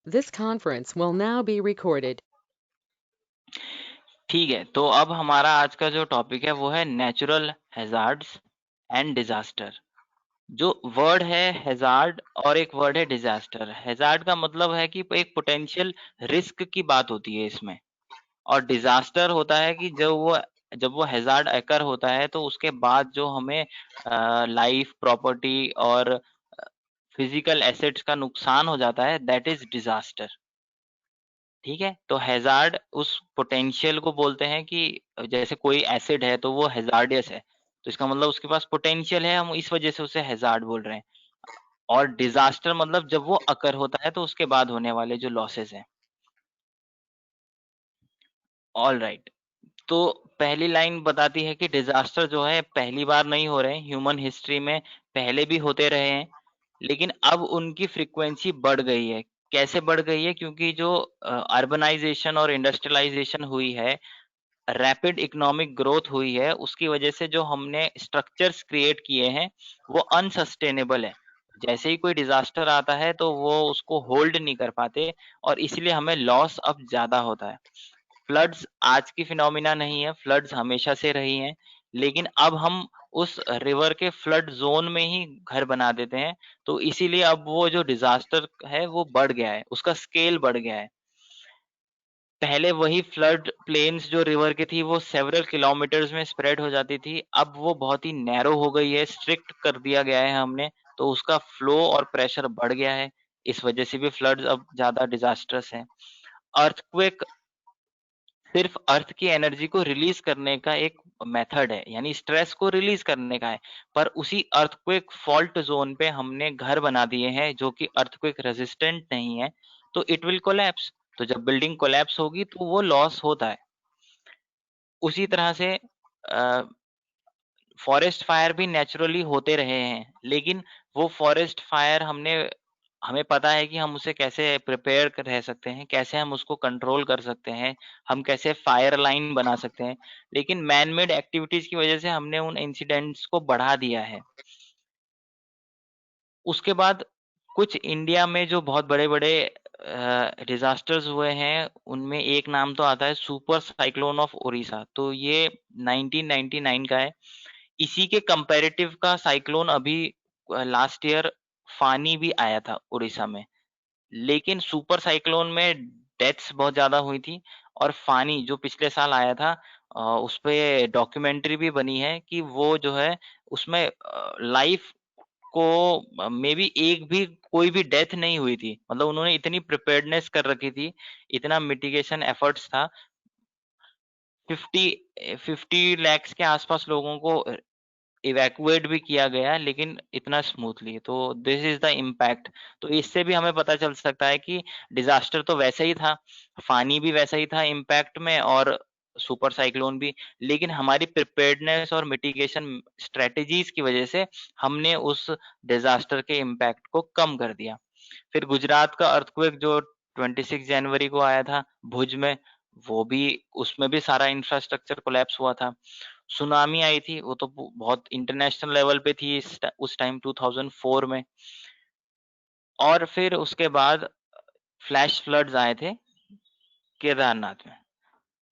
This conference will now be recorded. ठीक है, तो अब हमारा आज का जो टॉपिक है वो है नेचुरल हैजार्ड्स एंड डिजास्टर। जो वर्ड है हैजार्ड और एक वर्ड है डिजास्टर। हैजार्ड का मतलब है कि एक पोटेंशियल रिस्क की बात होती है इसमें, और डिजास्टर होता है कि जब वो हैजार्ड अकर होता है तो उसके बाद जो हमें लाइफ, प्रॉपर्टी और फिजिकल एसेट्स का नुकसान हो जाता है, दैट इज डिजास्टर। ठीक है, तो हैजार्ड उस पोटेंशियल को बोलते हैं कि जैसे कोई एसिड है तो वो हैजार्डियस है, तो इसका मतलब उसके पास पोटेंशियल है, हम इस वजह से उसे हैजार्ड बोल रहे हैं। और डिजास्टर मतलब जब वो अकर होता है तो उसके बाद होने वाले जो लॉसेस हैं। ऑल राइट, तो पहली लाइन बताती है कि डिजास्टर जो है पहली बार नहीं हो रहे हैं, ह्यूमन हिस्ट्री में पहले भी होते रहे हैं, लेकिन अब उनकी फ्रीक्वेंसी बढ़ गई है। कैसे बढ़ गई है? क्योंकि जो अर्बनाइजेशन और इंडस्ट्रियलाइजेशन हुई है, रैपिड इकोनॉमिक ग्रोथ हुई है, उसकी वजह से जो हमने स्ट्रक्चर्स क्रिएट किए हैं वो अनसस्टेनेबल है। जैसे ही कोई डिजास्टर आता है तो वो उसको होल्ड नहीं कर पाते, और इसलिए हमें लॉस अब ज्यादा होता है। फ्लड्स आज की फिनोमिना नहीं है, फ्लड्स हमेशा से रही हैं, लेकिन अब हम उस रिवर के फ्लड जोन में ही घर बना देते हैं, तो इसीलिए अब वो जो डिजास्टर है वो बढ़ गया है, उसका स्केल बढ़ गया है। पहले वही फ्लड प्लेन्स जो रिवर की थी वो सेवरल किलोमीटर्स में स्प्रेड हो जाती थी, अब वो बहुत ही नैरो हो गई है, स्ट्रिक्ट कर दिया गया है हमने, तो उसका फ्लो और प्रेशर बढ़ गया है। इस वजह से भी फ्लड्स अब ज्यादा डिजास्टर्स हैं। अर्थक्वेक सिर्फ अर्थ की एनर्जी को रिलीज करने का एक मेथड है, यानी स्ट्रेस को रिलीज करने का है, पर उसी अर्थक्वेक फॉल्ट जोन पे हमने घर बना दिए हैं जो कि अर्थक्वेक रेजिस्टेंट नहीं है, तो इट विल कोलैप्स। तो जब बिल्डिंग कोलैप्स होगी तो वो लॉस होता है। उसी तरह से फॉरेस्ट फायर भी नेचुरली होते रहे हैं, लेकिन वो फॉरेस्ट फायर हमें पता है कि हम उसे कैसे प्रिपेयर रह सकते हैं, कैसे हम उसको कंट्रोल कर सकते हैं, हम कैसे फायर लाइन बना सकते हैं, लेकिन मैन मेड एक्टिविटीज की वजह से हमने उन इंसिडेंट्स को बढ़ा दिया है। उसके बाद कुछ इंडिया में जो बहुत बड़े-बड़े डिजास्टर्स हुए हैं, उनमें एक नाम तो आता है सुपर साइक्लोन ऑफ ओडिशा। तो ये 1999 का है। इसी के कंपैरेटिव का साइक्लोन अभी लास्ट ईयर फानी भी आया था उड़ीसा में। लेकिन सुपर साइक्लोन में डेथ्स बहुत ज़्यादा हुई थी, और फानी जो पिछले साल आया था, उसपे डॉक्यूमेंट्री भी बनी है कि वो जो है उसमें लाइफ को मे बी एक भी कोई भी डेथ नहीं हुई थी। मतलब उन्होंने इतनी प्रिपेयर्डनेस कर रखी थी, इतना मिटिगेशन एफर्ट्स था। 50 लैक्स के आसपास लोगों को इवैक्यूएट भी किया गया, लेकिन इतना स्मूथली। तो दिस इज द इम्पैक्ट। तो इससे भी हमें पता चल सकता है कि डिजास्टर तो वैसे ही था, फानी भी वैसा ही था इम्पैक्ट में, और सुपर साइक्लोन भी, लेकिन हमारी प्रिपेयर्डनेस और मिटिगेशन स्ट्रेटेजीज की वजह से हमने उस डिजास्टर के इम्पैक्ट को कम कर दिया। फिर गुजरात का अर्थक्वेक जो 26 जनवरी को आया था भुज में, वो भी, उसमें भी सारा इंफ्रास्ट्रक्चर कोलैप्स हुआ था। सुनामी आई थी, वो तो बहुत इंटरनेशनल लेवल पे थी उस टाइम 2004 में। और फिर उसके बाद फ्लैश फ्लड्स आए थे केदारनाथ में,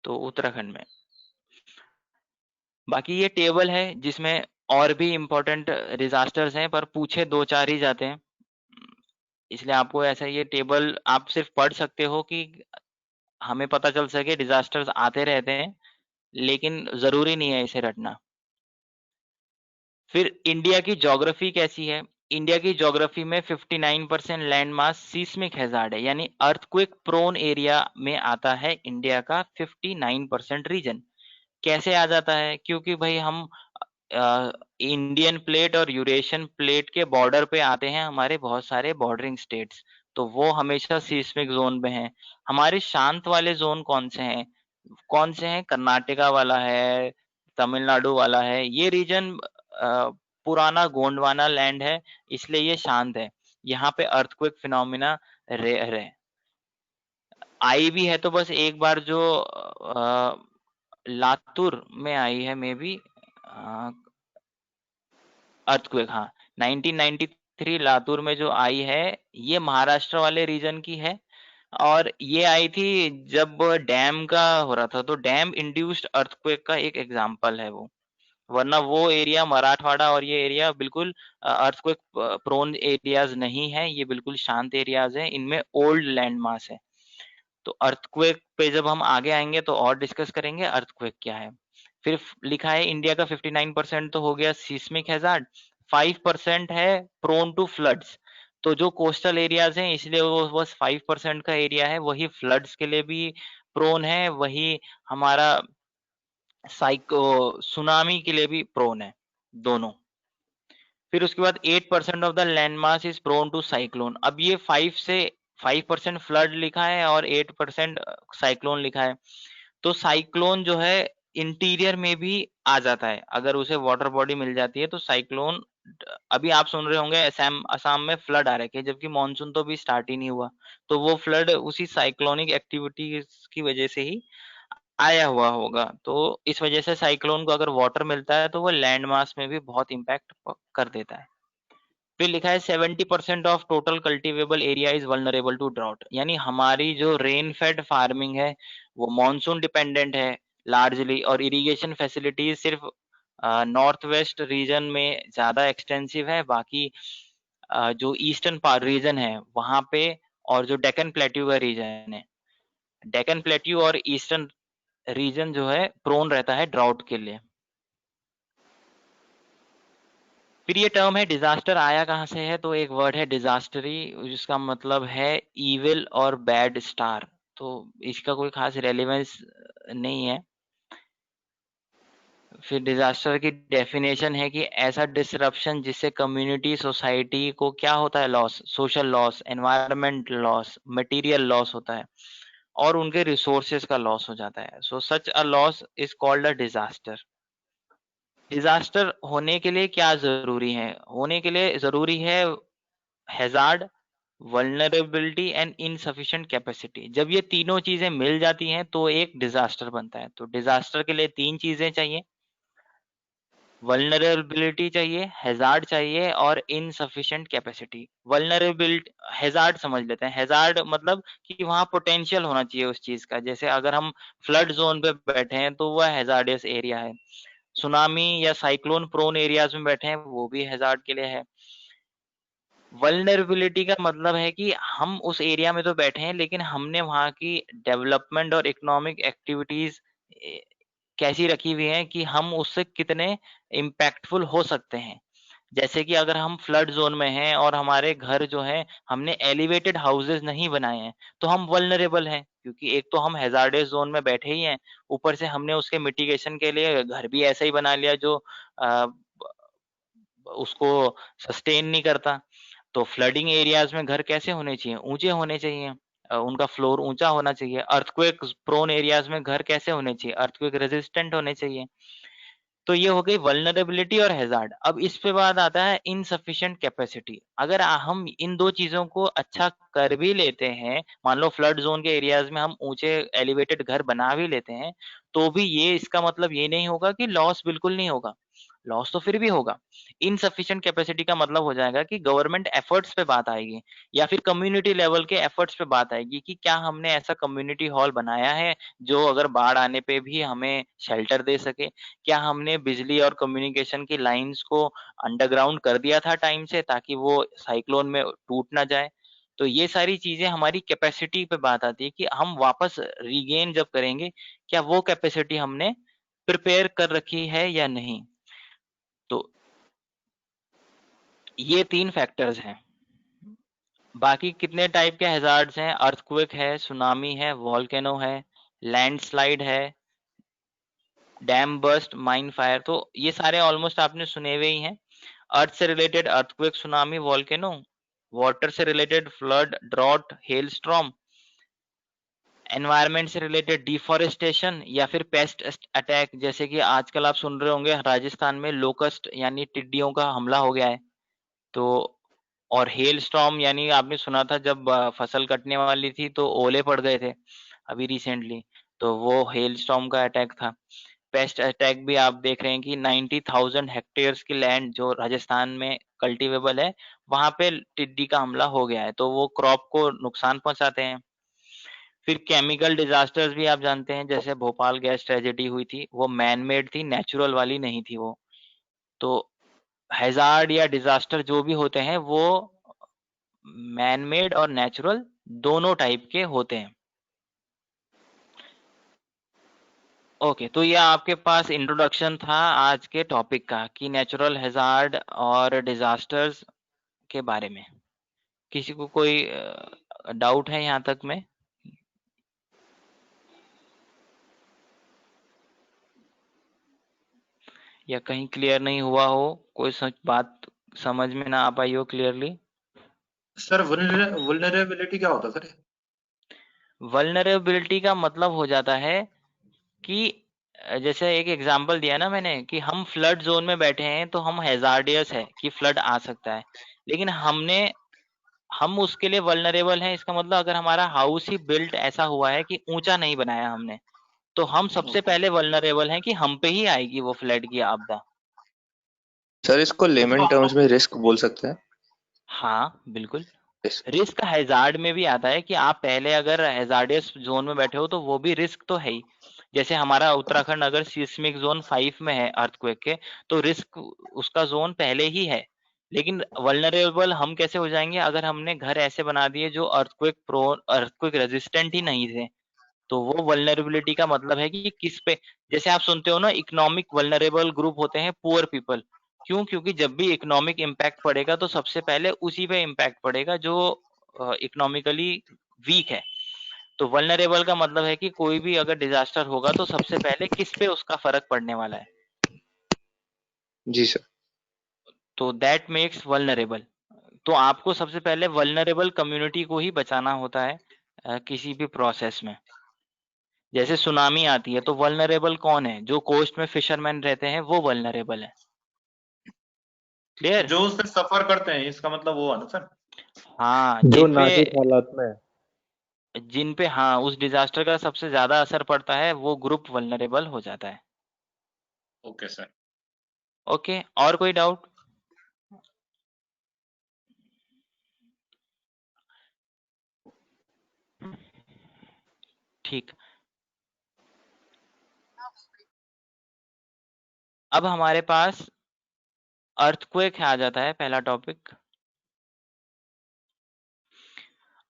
तो उत्तराखंड में। बाकी ये टेबल है जिसमें और भी इम्पोर्टेंट डिजास्टर्स हैं, पर पूछे दो चार ही जाते हैं, इसलिए आपको ऐसा ये टेबल आप सिर्फ पढ़ सकते हो कि हमें पता चल सके डिजास्टर्स आते रहते हैं, लेकिन जरूरी नहीं है इसे रटना। फिर इंडिया की ज्योग्राफी कैसी है? इंडिया की ज्योग्राफी में 59% लैंड मास सीस्मिक हैजार्ड है, यानी अर्थक्वेक प्रोन एरिया में आता है इंडिया का 59% रीजन। कैसे आ जाता है? क्योंकि भाई हम इंडियन प्लेट और यूरेशियन प्लेट के बॉर्डर पे आते हैं, हमारे बहुत सारे बॉर्डरिंग स्टेट्स, तो वो हमेशा सीस्मिक जोन में हैं। हमारे शांत वाले जोन कौन से हैं? कौन से हैं? कर्नाटका वाला है, तमिलनाडु वाला है, ये रीजन पुराना गोंडवाना लैंड है, इसलिए ये शांत है। यहाँ पे अर्थक्वेक फिनोमिना रेयर है। आई भी है तो बस एक बार, जो लातूर में आई है मे बी अर्थक्वेक, हाँ, 1993 लातूर में जो आई है, ये महाराष्ट्र वाले रीजन की है। और ये आई थी जब डैम का हो रहा था, तो डैम इंड्यूस्ड अर्थक्वेक का एक एग्जांपल है वो। वरना वो एरिया मराठवाड़ा और ये एरिया बिल्कुल अर्थक्वेक प्रोन एरियाज नहीं है, ये बिल्कुल शांत एरियाज हैं, इनमें ओल्ड लैंड मास है। तो अर्थक्वेक पे जब हम आगे आएंगे तो और डिस्कस करेंगे अर्थक्वेक क्या है। फिर लिखा है इंडिया का 59% तो हो गया सीस्मिक हैजार्ड, 5% है प्रोन टू फ्लड्स। तो जो कोस्टल एरियाज हैं इसलिए वो बस 5% का एरिया है, वही फ्लड्स के लिए भी प्रोन है, वही हमारा साइको सुनामी के लिए भी प्रोन है, दोनों। फिर उसके बाद 8% of the land mass is prone to cyclone. अब ये 5% फ्लड लिखा है और 8% साइक्लोन लिखा है। तो साइक्लोन जो है इंटीरियर में भी आ जाता है, अगर उसे वाटर बॉडी मिल जाती है तो साइक्लोन। अभी आप सुन रहे होंगे असम असम में फ्लड आ रखे हैं, जबकि मानसून तो अभी स्टार्ट ही नहीं हुआ। तो वो फ्लड उसी साइक्लोनिक एक्टिविटीज की वजह से ही आया हुआ होगा। तो इस वजह से साइक्लोन को अगर वाटर मिलता है तो वो लैंड मास में भी बहुत इम्पैक्ट कर देता है। फिर लिखा है 70% of total cultivable area is vulnerable to drought, यानी हमारी जो रेन फेड फार्मिंग है वो मॉनसून डिपेंडेंट है लार्जली, और इरिगेशन फैसिलिटीज सिर्फ नॉर्थ वेस्ट रीजन में ज्यादा एक्सटेंसिव है, बाकी जो ईस्टर्न रीजन है वहां पे, और जो डेक्कन प्लेट्यू का रीजन है, डेक्कन प्लेट्यू और ईस्टर्न रीजन जो है प्रोन रहता है ड्राउट के लिए। फिर ये टर्म है डिजास्टर आया कहाँ से है, तो एक वर्ड है डिजास्टरी, जिसका मतलब है इविल और बैड स्टार। तो इसका कोई खास रेलेवेंस नहीं है। फिर डिजास्टर की डेफिनेशन है कि ऐसा डिसरप्शन जिससे कम्युनिटी सोसाइटी को क्या होता है, loss, social loss, environment loss, material loss होता है, और उनके रिसोर्सेज का लॉस हो जाता है। So such a loss is called a disaster. Disaster होने के लिए क्या जरूरी है, होने के लिए जरूरी है hazard, vulnerability and insufficient capacity. जब ये तीनों चीजें मिल जाती हैं तो एक डिजास्टर बनता है। तो डिजास्टर के लिए तीन चीजें चाहिए, वल्नरेबिलिटी चाहिए, हैजार्ड चाहिए, और इनसफिशिएंट कैपेसिटी। वल्नरेबिलिटी, हैजार्ड समझ लेते हैं। हैजार्ड मतलब कि वहां पोटेंशियल होना चाहिए उस चीज का, जैसे अगर हम फ्लड जोन पे बैठे हैं तो वह हैजार्डियस एरिया है। सुनामी या साइक्लोन प्रोन एरियाज में बैठे हैं वो भी हैजार्ड के लिए है। वल्नरेबिलिटी का मतलब है कि हम उस एरिया में तो बैठे हैं लेकिन हमने वहाँ की डेवलपमेंट और इकोनॉमिक एक्टिविटीज कैसी रखी हुई हैं कि हम उससे कितने इम्पैक्टफुल हो सकते हैं। जैसे कि अगर हम फ्लड जोन में हैं और हमारे घर जो है हमने एलिवेटेड हाउसेज नहीं बनाए हैं, तो हम वल्नरेबल हैं, क्योंकि एक तो हम हैजार्डियस जोन में बैठे ही हैं, ऊपर से हमने उसके मिटिगेशन के लिए घर भी ऐसा ही बना लिया जो अ, उसको सस्टेन नहीं करता। तो फ्लडिंग एरियाज में घर कैसे होने चाहिए, ऊंचे होने चाहिए, उनका फ्लोर ऊंचा होना चाहिए। अर्थक्वेक प्रोन एरियाज में घर कैसे होने चाहिए, अर्थक्वेक रेजिस्टेंट होने चाहिए। तो ये हो गई वल्नरेबिलिटी और हैजार्ड। अब इस पे बाद आता है इनसफिशिएंट कैपेसिटी। अगर हम इन दो चीजों को अच्छा कर भी लेते हैं, मान लो फ्लड जोन के एरियाज में हम ऊंचे एलिवेटेड घर बना भी लेते हैं, तो भी ये इसका मतलब ये नहीं होगा कि लॉस बिल्कुल नहीं होगा, लॉस तो फिर भी होगा। इनसफिशिएंट कैपेसिटी का मतलब हो जाएगा कि गवर्नमेंट एफर्ट्स पे बात आएगी, या फिर कम्युनिटी लेवल के एफर्ट्स पे बात आएगी कि क्या हमने ऐसा कम्युनिटी हॉल बनाया है जो अगर बाढ़ आने पे भी हमें शेल्टर दे सके, क्या हमने बिजली और कम्युनिकेशन की लाइंस को अंडरग्राउंड कर दिया था टाइम से ताकि वो साइक्लोन में टूट ना जाए। तो ये सारी चीजें हमारी कैपेसिटी पे बात आती है कि हम वापस रिगेन जब करेंगे, क्या वो कैपेसिटी हमने प्रिपेयर कर रखी है या नहीं। तो ये तीन फैक्टर्स हैं। बाकी कितने टाइप के हैजार्ड्स हैं, अर्थक्वेक है, सुनामी है, वॉल्केनो है, लैंडस्लाइड है, डैम बर्स्ट, माइन फायर। तो ये सारे ऑलमोस्ट आपने सुने हुए ही हैं। अर्थ से related earthquake, tsunami, volcano. Water से related flood, drought, hail storm. Environment से रिलेटेड डिफॉरेस्टेशन या फिर पेस्ट अटैक, जैसे कि आजकल आप सुन रहे होंगे राजस्थान में लोकस्ट यानी टिड्डियों का हमला हो गया है। तो और हेल स्टॉर्म यानी आपने सुना था जब फसल कटने वाली थी तो ओले पड़ गए थे अभी रिसेंटली, तो वो हेल स्टॉर्म का अटैक था। पेस्ट अटैक भी आप देख रहे हैं कि 90,000 हेक्टेयर्स की लैंड जो राजस्थान में कल्टीवेबल है, वहां पे टिड्डी का हमला हो गया है, तो वो क्रॉप को नुकसान पहुंचाते हैं। फिर केमिकल डिजास्टर्स भी आप जानते हैं, जैसे भोपाल गैस ट्रेजेडी हुई थी, वो मैन मेड थी, नेचुरल वाली नहीं थी वो। तो हैजार्ड या डिजास्टर जो भी होते हैं वो मैन मेड और नेचुरल दोनों टाइप के होते हैं। ओके, तो ये आपके पास इंट्रोडक्शन था आज के टॉपिक का कि नेचुरल हैजार्ड और डिजास्टर्स के बारे में। किसी को कोई डाउट है यहाँ तक में? या कहीं क्लियर नहीं हुआ हो, कोई सच बात समझ में ना आ पाई हो क्लियरली? सर वल्नरेबिलिटी क्या होता है सर? वल्नरेबिलिटी का मतलब हो जाता है कि जैसे एक एग्जांपल दिया ना मैंने कि हम फ्लड जोन में बैठे हैं, तो हम हैजार्डियस है कि फ्लड आ सकता है, लेकिन हम उसके लिए वल्नरेबल हैं। इसका मतलब अगर हमारा हाउस ही बिल्ट ऐसा हुआ है कि ऊंचा नहीं बनाया हमने, तो हम सबसे पहले वल्नरेबल हैं कि हम पे ही आएगी वो फ्लड की आपदा। सर इसको लेमन टर्म्स में रिस्क बोल सकते हैं? हाँ बिल्कुल, रिस्क। रिस्क हैजार्ड में भी आता है कि आप पहले अगर हैजार्डियस जोन में बैठे हो तो वो भी रिस्क तो है ही। जैसे हमारा उत्तराखंड अगर सिस्मिक जोन 5 में है अर्थक्वेक के, तो रिस्क उसका जोन पहले ही है। लेकिन वल्नरेबल हम कैसे हो जाएंगे? अगर हमने घर ऐसे बना दिए जो अर्थक्वेक रेजिस्टेंट ही नहीं थे, तो वो वल्नरेबिलिटी का मतलब है कि किस पे, जैसे आप सुनते हो ना इकोनॉमिक वल्नरेबल ग्रुप होते हैं पुअर पीपल। क्यों? क्योंकि जब भी इकोनॉमिक इम्पैक्ट पड़ेगा तो सबसे पहले उसी पे इम्पैक्ट पड़ेगा जो इकोनॉमिकली वीक है। तो वल्नरेबल का मतलब है कि कोई भी अगर डिजास्टर होगा तो सबसे पहले किस पे उसका फर्क पड़ने वाला है। जी सर। तो दैट मेक्स वल्नरेबल। तो आपको सबसे पहले वल्नरेबल कम्युनिटी को ही बचाना होता है किसी भी प्रोसेस में। जैसे सुनामी आती है तो वल्नरेबल कौन है? जो कोस्ट में फिशरमैन रहते हैं वो वल्नरेबल है। क्लियर? जो उससे सफर करते हैं, इसका मतलब वो है ना सर? हाँ, जो नाजुक हालात में। जिन पे हाँ उस डिजास्टर का सबसे ज्यादा असर पड़ता है वो ग्रुप वल्नरेबल हो जाता है। Okay sir. ओके, और कोई डाउट? ठीक, अब हमारे पास अर्थक्वेक आ जाता है पहला टॉपिक।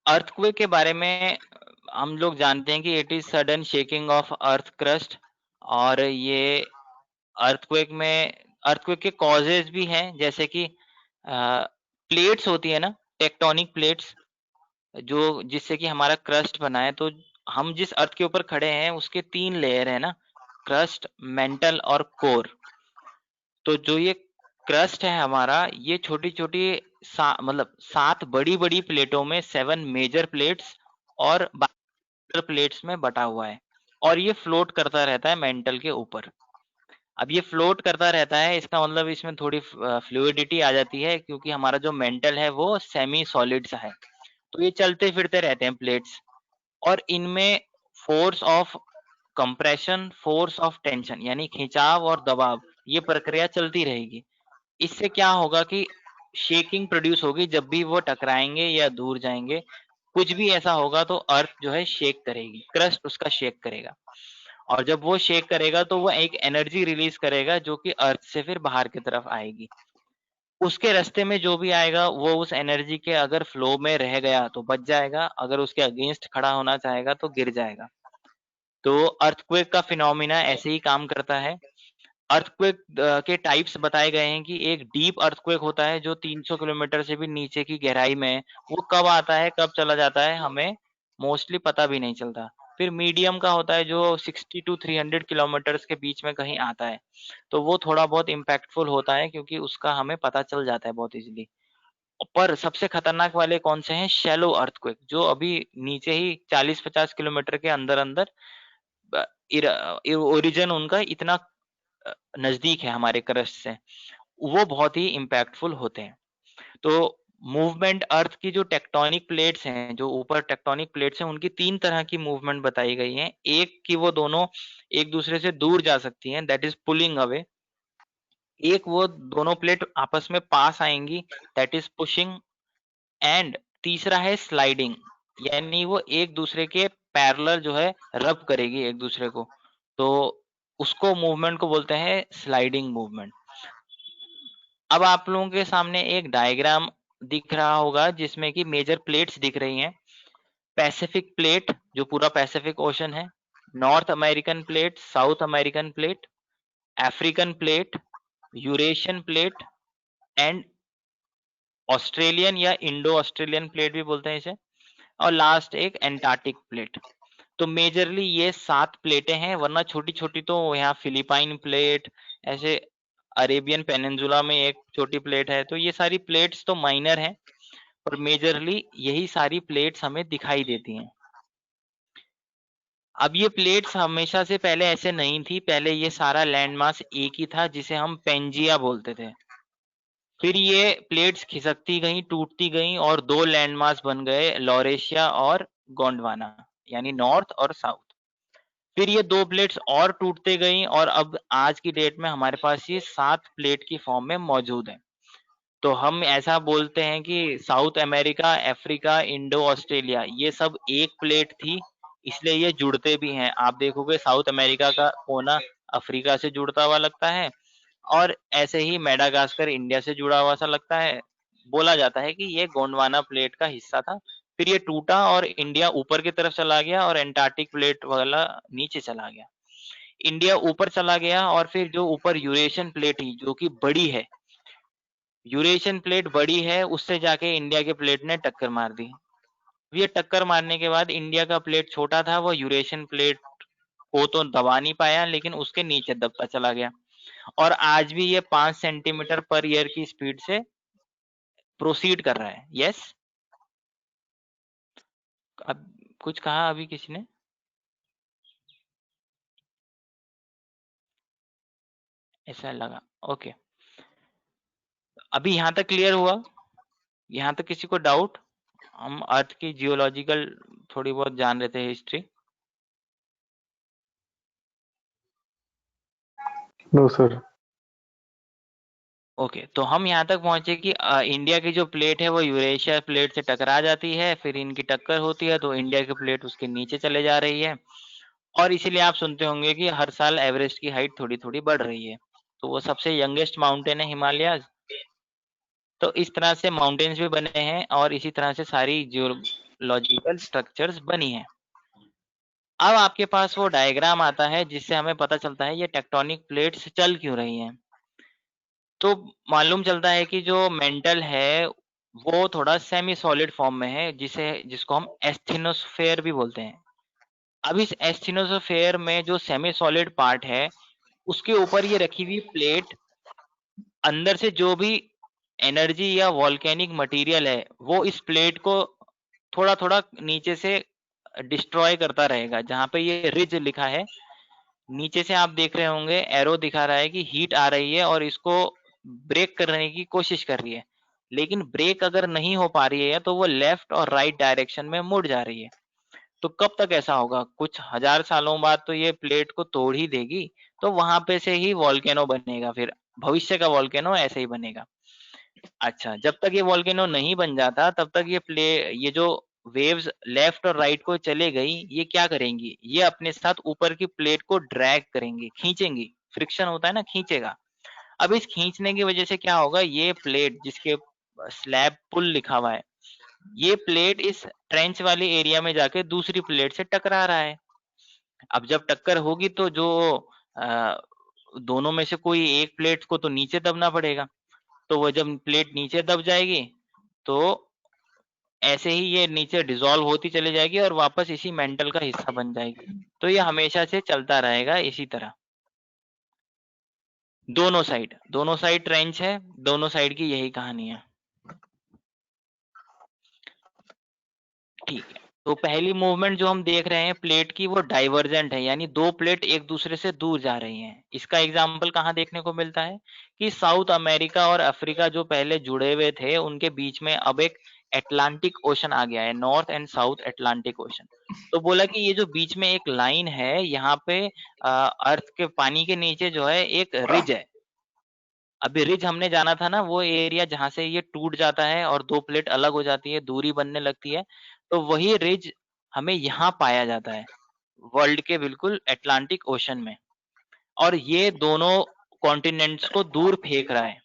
अर्थक्वेक के बारे में हम लोग जानते हैं कि it is sudden shaking of earth crust. और ये अर्थक्वेक के कॉजेज भी हैं, जैसे कि प्लेट्स होती है ना, टेक्टोनिक प्लेट्स, जो जिससे कि हमारा क्रस्ट बना है। तो हम जिस अर्थ के ऊपर खड़े हैं उसके 3 लेयर है ना, क्रस्ट, मेंटल और कोर। तो जो ये क्रस्ट है हमारा, ये छोटी छोटी मतलब 7 बड़ी बड़ी प्लेटों में 7 मेजर प्लेट्स और प्लेट्स में बटा हुआ है, और ये फ्लोट करता रहता है मेंटल के ऊपर। अब ये फ्लोट करता रहता है, इसका मतलब इसमें थोड़ी फ्लूइडिटी आ जाती है, क्योंकि हमारा जो मेंटल है वो सेमी सॉलिड सा है। तो ये चलते फिरते रहते हैं प्लेट्स, और इनमें force of compression, force of tension, यानी खिंचाव और दबाव, ये प्रक्रिया चलती रहेगी। इससे क्या होगा कि शेकिंग प्रोड्यूस होगी जब भी वो टकराएंगे या दूर जाएंगे। कुछ भी ऐसा होगा तो अर्थ जो है शेक करेगी, क्रस्ट उसका शेक करेगा, और जब वो शेक करेगा तो वो एक एनर्जी रिलीज करेगा जो कि अर्थ से फिर बाहर की तरफ आएगी। उसके रास्ते में जो भी आएगा वो उस एनर्जी के अगर फ्लो में रह गया तो बच जाएगा, अगर उसके अगेंस्ट खड़ा होना चाहेगा तो गिर जाएगा। तो अर्थक्वेक का फिनोमिना ऐसे ही काम करता है। अर्थक्वेक के टाइप्स बताए गए हैं कि एक डीप अर्थक्वेक होता है जो 300 किलोमीटर से भी नीचे की गहराई में है। वो कब आता है कब चला जाता है हमें मोस्टली पता भी नहीं चलता। फिर मीडियम का होता है जो 60 टू 300 किलोमीटर के बीच में कहीं आता है, तो वो थोड़ा बहुत इम्पैक्टफुल होता है क्योंकि उसका हमें पता चल जाता है बहुत इजीली। पर सबसे खतरनाक वाले कौन से हैं? शैलो अर्थक्वेक, जो अभी नीचे ही 40-50 किलोमीटर के अंदर अंदर ओरिजिन उनका इतना नजदीक है हमारे क्रस्ट से, वो बहुत ही इम्पैक्टफुल होते हैं। तो मूवमेंट अर्थ की जो टेक्टोनिक प्लेट्स हैं, जो ऊपर टेक्टोनिक प्लेट्स हैं, उनकी 3 तरह की मूवमेंट बताई गई है। एक कि वो दोनों एक दूसरे से दूर जा सकती हैं, दैट इज पुलिंग अवे। एक वो दोनों प्लेट आपस में पास आएंगी, दैट इज पुशिंग। एंड तीसरा है स्लाइडिंग, यानी वो एक दूसरे के पैरेलल जो है रब करेगी एक दूसरे को, तो उसको मूवमेंट को बोलते हैं स्लाइडिंग मूवमेंट। अब आप लोगों के सामने एक डायग्राम दिख रहा होगा जिसमें कि मेजर प्लेट्स दिख रही हैं। पैसिफिक प्लेट जो पूरा पैसिफिक ओशन है, north American plate, south American plate, African plate, Eurasian plate and Australian या इंडो ऑस्ट्रेलियन प्लेट भी बोलते हैं इसे, और लास्ट एक एंटार्क्टिक प्लेट। तो मेजरली ये 7 प्लेटें हैं, वरना छोटी छोटी तो यहाँ फिलिपाइन प्लेट, ऐसे अरेबियन पेनिनसुला में एक छोटी प्लेट है, तो ये सारी प्लेट्स तो माइनर हैं, पर मेजरली यही सारी प्लेट्स हमें दिखाई देती हैं। अब ये प्लेट्स हमेशा से पहले ऐसे नहीं थी, पहले ये सारा लैंडमास एक ही था जिसे हम पेंजिया बोलते थे। फिर ये प्लेट्स खिसकती गई, टूटती गई और 2 लैंडमास बन गए, लॉरेशिया और गोंडवाना, यानी नॉर्थ और साउथ। फिर ये 2 प्लेट्स और टूटते गई और अब आज की डेट में हमारे पास ये 7 प्लेट की फॉर्म में मौजूद है। तो हम ऐसा बोलते हैं कि south America, Africa, Indo Australia ये सब एक प्लेट थी, इसलिए ये जुड़ते भी हैं। आप देखोगे साउथ अमेरिका का कोना अफ्रीका से जुड़ता हुआ लगता है, और ऐसे ही मेडागास्कर इंडिया से जुड़ा हुआ सा लगता है। बोला जाता है कि ये गोंडवाना प्लेट का हिस्सा था, फिर ये टूटा और इंडिया ऊपर की तरफ चला गया और एंटार्क्टिक प्लेट वाला नीचे चला गया। इंडिया ऊपर चला गया और फिर जो ऊपर यूरेशियन प्लेट ही जो कि बड़ी है, यूरेशियन प्लेट बड़ी है, उससे जाके इंडिया के प्लेट ने टक्कर मार दी। ये टक्कर मारने के बाद इंडिया का प्लेट छोटा था, वो यूरेशियन प्लेट को तो दबा नहीं पाया, लेकिन उसके नीचे दबता चला गया। और आज भी ये 5 सेंटीमीटर पर ईयर की स्पीड से प्रोसीड कर रहा है। यस, अब कुछ कहा अभी किसी ने? ऐसा लगा, ओके। अभी यहाँ तक क्लियर हुआ? यहाँ तक किसी को डाउट? हम अर्थ की जियोलॉजिकल थोड़ी बहुत जान रहे थे, हिस्ट्री। No sir. ओके, तो हम यहाँ तक पहुंचे कि इंडिया की जो प्लेट है वो यूरेशिया प्लेट से टकरा जाती है, फिर इनकी टक्कर होती है तो इंडिया की प्लेट उसके नीचे चले जा रही है, और इसीलिए आप सुनते होंगे कि हर साल एवरेस्ट की हाइट थोड़ी थोड़ी बढ़ रही है। तो वो सबसे यंगेस्ट माउंटेन है हिमालयाज। तो इस तरह से माउंटेन्स भी बने हैं और इसी तरह से सारी जियोलॉजिकल स्ट्रक्चर्स बनी हैं। अब आपके पास वो डायग्राम आता है जिससे हमें पता चलता है ये टेक्टोनिक प्लेट्स चल क्यों रही हैं। तो मालूम चलता है कि जो मेंटल है वो थोड़ा सेमी सॉलिड फॉर्म में है, जिसको हम एस्थेनोस्फेयर भी बोलते हैं। अब इस एस्थेनोस्फेयर में जो सेमी सॉलिड पार्ट है उसके ऊपर ये रखी हुई प्लेट अंदर से जो भी एनर्जी या वॉल्केनिक मटेरियल है वो इस प्लेट को थोड़ा थोड़ा नीचे से डिस्ट्रॉय करता रहेगा। जहां पे ये रिज लिखा है नीचे से आप देख रहे होंगे, एरो दिखा रहा है कि हीट आ रही है और इसको ब्रेक करने की कोशिश कर रही है, लेकिन ब्रेक अगर नहीं हो पा रही है तो वो लेफ्ट और राइट डायरेक्शन में मुड़ जा रही है। तो कब तक ऐसा होगा? कुछ हजार सालों बाद तो ये प्लेट को तोड़ ही देगी, तो वहां पे से ही वॉल्केनो बनेगा, फिर भविष्य का वॉल्केनो ऐसे ही बनेगा। अच्छा, जब तक ये वॉल्केनो नहीं बन जाता तब तक ये जो वेव्स लेफ्ट और राइट को चले गई, ये क्या करेंगी? ये अपने साथ ऊपर की प्लेट को ड्रैग करेंगी, खींचेंगी। फ्रिक्शन होता है ना, खींचेगा। अब इस खींचने की वजह से क्या होगा, ये प्लेट जिसके स्लैब पुल लिखा हुआ है, ये प्लेट इस ट्रेंच वाले एरिया में जाके दूसरी प्लेट से टकरा रहा है। अब जब टक्कर होगी तो जो दोनों में से कोई एक प्लेट को तो नीचे दबना पड़ेगा, तो वो जब प्लेट नीचे दब जाएगी तो ऐसे ही ये नीचे डिसॉल्व होती चली जाएगी और वापस इसी मेंटल का हिस्सा बन जाएगी। तो ये हमेशा से चलता रहेगा इसी तरह। दोनों साइड ट्रेंच है, दोनों साइड की यही कहानी है। ठीक है, तो पहली मूवमेंट जो हम देख रहे हैं प्लेट की, वो डाइवर्जेंट है, यानी 2 प्लेट एक दूसरे से दूर जा रही हैं। इसका एग्जाम्पल कहाँ देखने को मिलता है कि साउथ अमेरिका और अफ्रीका जो पहले जुड़े हुए थे उनके बीच में अब एक अटलांटिक ओशन आ गया है, north and south Atlantic ocean. तो बोला कि ये जो बीच में एक लाइन है, यहाँ पे अर्थ के पानी के नीचे जो है एक रिज है। अभी रिज हमने जाना था ना, वो एरिया जहां से ये टूट जाता है और 2 प्लेट अलग हो जाती है, दूरी बनने लगती है, तो वही रिज हमें यहाँ पाया जाता है, वर्ल्ड के बिल्कुल अटलांटिक ओशन में, और ये दोनों कॉन्टिनेंट्स को दूर फेंक रहा है।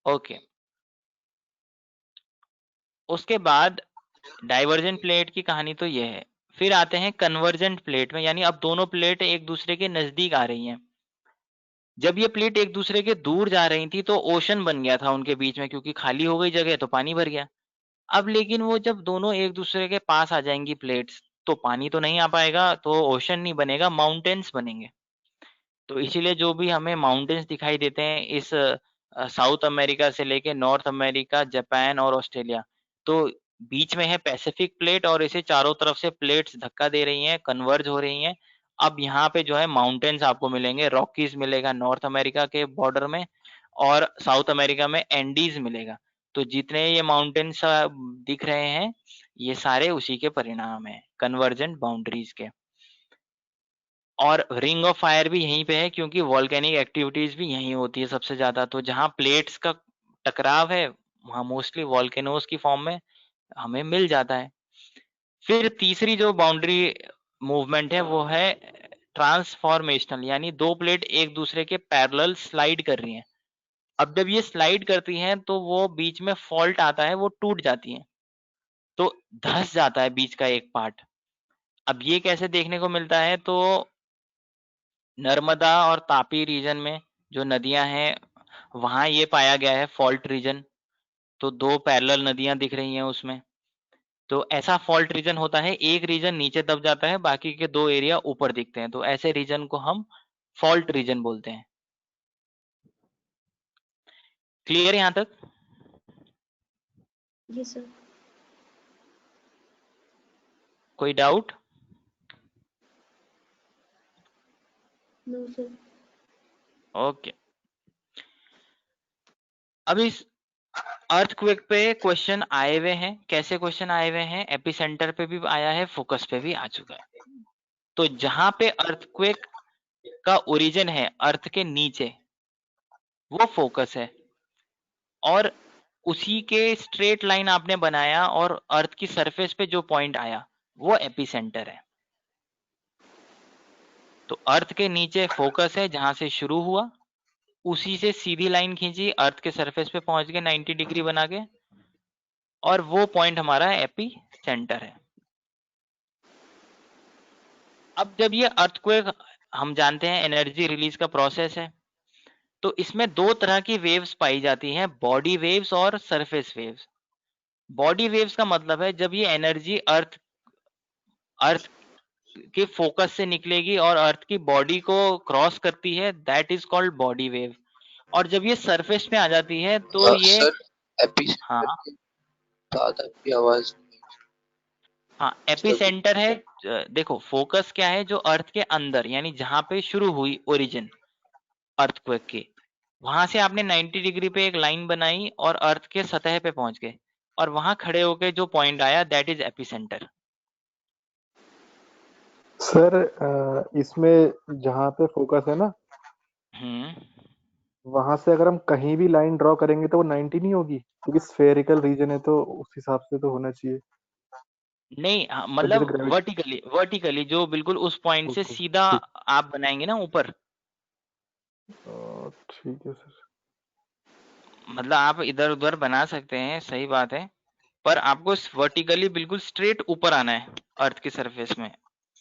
ओके, उसके बाद डाइवर्जेंट प्लेट की कहानी तो ये है। फिर आते हैं कन्वर्जेंट प्लेट में, यानी अब दोनों प्लेट एक दूसरे के नजदीक आ रही हैं। जब ये प्लेट एक दूसरे के दूर जा रही थी तो ओशन बन गया था उनके बीच में, क्योंकि खाली हो गई जगह तो पानी भर गया। अब लेकिन वो जब दोनों एक दूसरे के पास आ जाएंगी प्लेट्स, तो पानी तो नहीं आ पाएगा, तो ओशन नहीं बनेगा, माउंटेन्स बनेंगे। तो इसीलिए जो भी हमें माउंटेन्स दिखाई देते हैं इस साउथ अमेरिका से लेके नॉर्थ अमेरिका, जापान और ऑस्ट्रेलिया, तो बीच में है पैसिफिक प्लेट और इसे चारों तरफ से प्लेट्स धक्का दे रही हैं, कन्वर्ज हो रही हैं। अब यहाँ पे जो है माउंटेन्स आपको मिलेंगे, रॉकीज मिलेगा नॉर्थ अमेरिका के बॉर्डर में, और साउथ अमेरिका में एंडीज मिलेगा। तो जितने ये माउंटेन्स दिख रहे हैं ये सारे उसी के परिणाम हैं, कन्वर्जेंट बाउंड्रीज के। और रिंग ऑफ फायर भी यहीं पे है, क्योंकि वॉल्केनिक एक्टिविटीज भी यहीं होती है सबसे ज्यादा। तो जहाँ प्लेट्स का टकराव है वहाँ मोस्टली वॉल्केनोज की फॉर्म में हमें मिल जाता है। फिर तीसरी जो बाउंड्री मूवमेंट है वो है ट्रांसफॉर्मेशनल, यानी दो प्लेट एक दूसरे के पैरेलल स्लाइड कर रही हैं। अब जब ये स्लाइड करती हैं तो वो बीच में फॉल्ट आता है, वो टूट जाती हैं, तो धंस जाता है बीच का एक पार्ट। अब ये कैसे देखने को मिलता है, तो नर्मदा और तापी रीजन में जो नदियां हैं वहां ये पाया गया है फॉल्ट रीजन। तो दो पैरेलल नदियां दिख रही हैं उसमें। तो ऐसा फॉल्ट रीजन होता है, एक रीजन नीचे दब जाता है, बाकी के दो एरिया ऊपर दिखते हैं, तो ऐसे रीजन को हम फॉल्ट रीजन बोलते हैं। क्लियर यहां तक? जी सर। कोई डाउट? No sir. ओके, अब इस अर्थक्वेक पे क्वेश्चन आए हुए हैं। कैसे क्वेश्चन आए हुए हैं? एपिसेंटर पे भी आया है, फोकस पे भी आ चुका है। तो जहां पे अर्थक्वेक का ओरिजिन है अर्थ के नीचे, वो फोकस है, और उसी के स्ट्रेट लाइन आपने बनाया और अर्थ की सरफेस पे जो पॉइंट आया वो एपिसेंटर है। तो अर्थ के नीचे फोकस है, जहां से शुरू हुआ उसी से सीधी लाइन खींची, अर्थ के सरफेस पे पहुंच गए 90 डिग्री बना के, और वो पॉइंट हमारा एपी सेंटर है। अब जब ये अर्थक्वेक, हम जानते हैं एनर्जी रिलीज का प्रोसेस है, तो इसमें दो तरह की वेव्स पाई जाती हैं, बॉडी वेव्स और सरफेस वेव्स। बॉडी वेव्स का मतलब है जब ये एनर्जी अर्थ के फोकस से निकलेगी और अर्थ की बॉडी को क्रॉस करती है, that is called body wave. और जब ये सरफेस पे आ जाती है तो ये सर एपी हाँ आपकी आवाज हाँ एपिसेंटर है। देखो फोकस क्या है, जो अर्थ के अंदर, यानी जहां पे शुरू हुई ओरिजिन अर्थक्वेक की, वहां से आपने 90 डिग्री पे एक लाइन बनाई और अर्थ के सतह पे पहुंच गए, और वहां खड़े होके जो पॉइंट आया दैट इज एपिसेंटर। सर इसमें जहाँ पे फोकस है ना, वहां से अगर हम कहीं भी लाइन ड्रॉ करेंगे तो वो 90 नहीं होगी, क्योंकि स्फेरिकल रीजन है तो उस हिसाब से तो होना चाहिए। नहीं जैसे मतलब ग्रेविटी। वर्टिकली जो बिल्कुल उस पॉइंट से ओके, सीधा ठीक। आप बनाएंगे ना ऊपर, ठीक है सर। मतलब आप इधर उधर बना सकते हैं, सही बात है, पर आपको वर्टिकली बिल्कुल स्ट्रेट ऊपर आना है अर्थ की सरफेस में।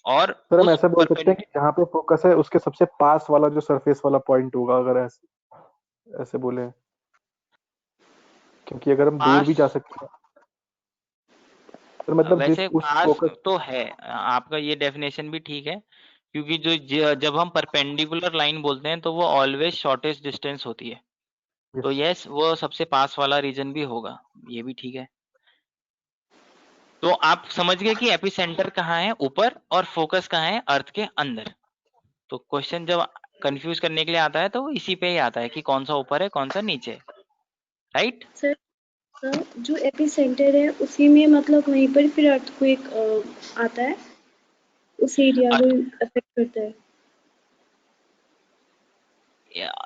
और सर हम उस ऐसा बोल सकते हैं कि जहाँ पे फोकस है उसके सबसे पास वाला जो सरफेस वाला पॉइंट होगा, अगर ऐसे ऐसे बोले, क्योंकि अगर हम दूर पास, भी जा सकते हैं सर, मतलब जिस वैसे उस पास फोकस। तो है, आपका ये डेफिनेशन भी ठीक है, क्योंकि जब हम परपेंडिकुलर लाइन बोलते हैं तो वो ऑलवेज शॉर्टेस्ट डिस्टेंस होती है। तो यस, वो सबसे पास वाला रीजन भी होगा, ये भी ठीक है। तो आप समझ गए कि एपिसेंटर कहाँ है, ऊपर, और फोकस कहाँ है, अर्थ के अंदर। तो क्वेश्चन जब कंफ्यूज करने के लिए आता है तो वो इसी पे ही आता है कि कौन सा ऊपर है कौन सा नीचे है, राइट? सर जो एपिसेंटर है उसी में मतलब वहीं पर फिर अर्थक्वेक आता है, उस एरिया को अफेक्ट करता है।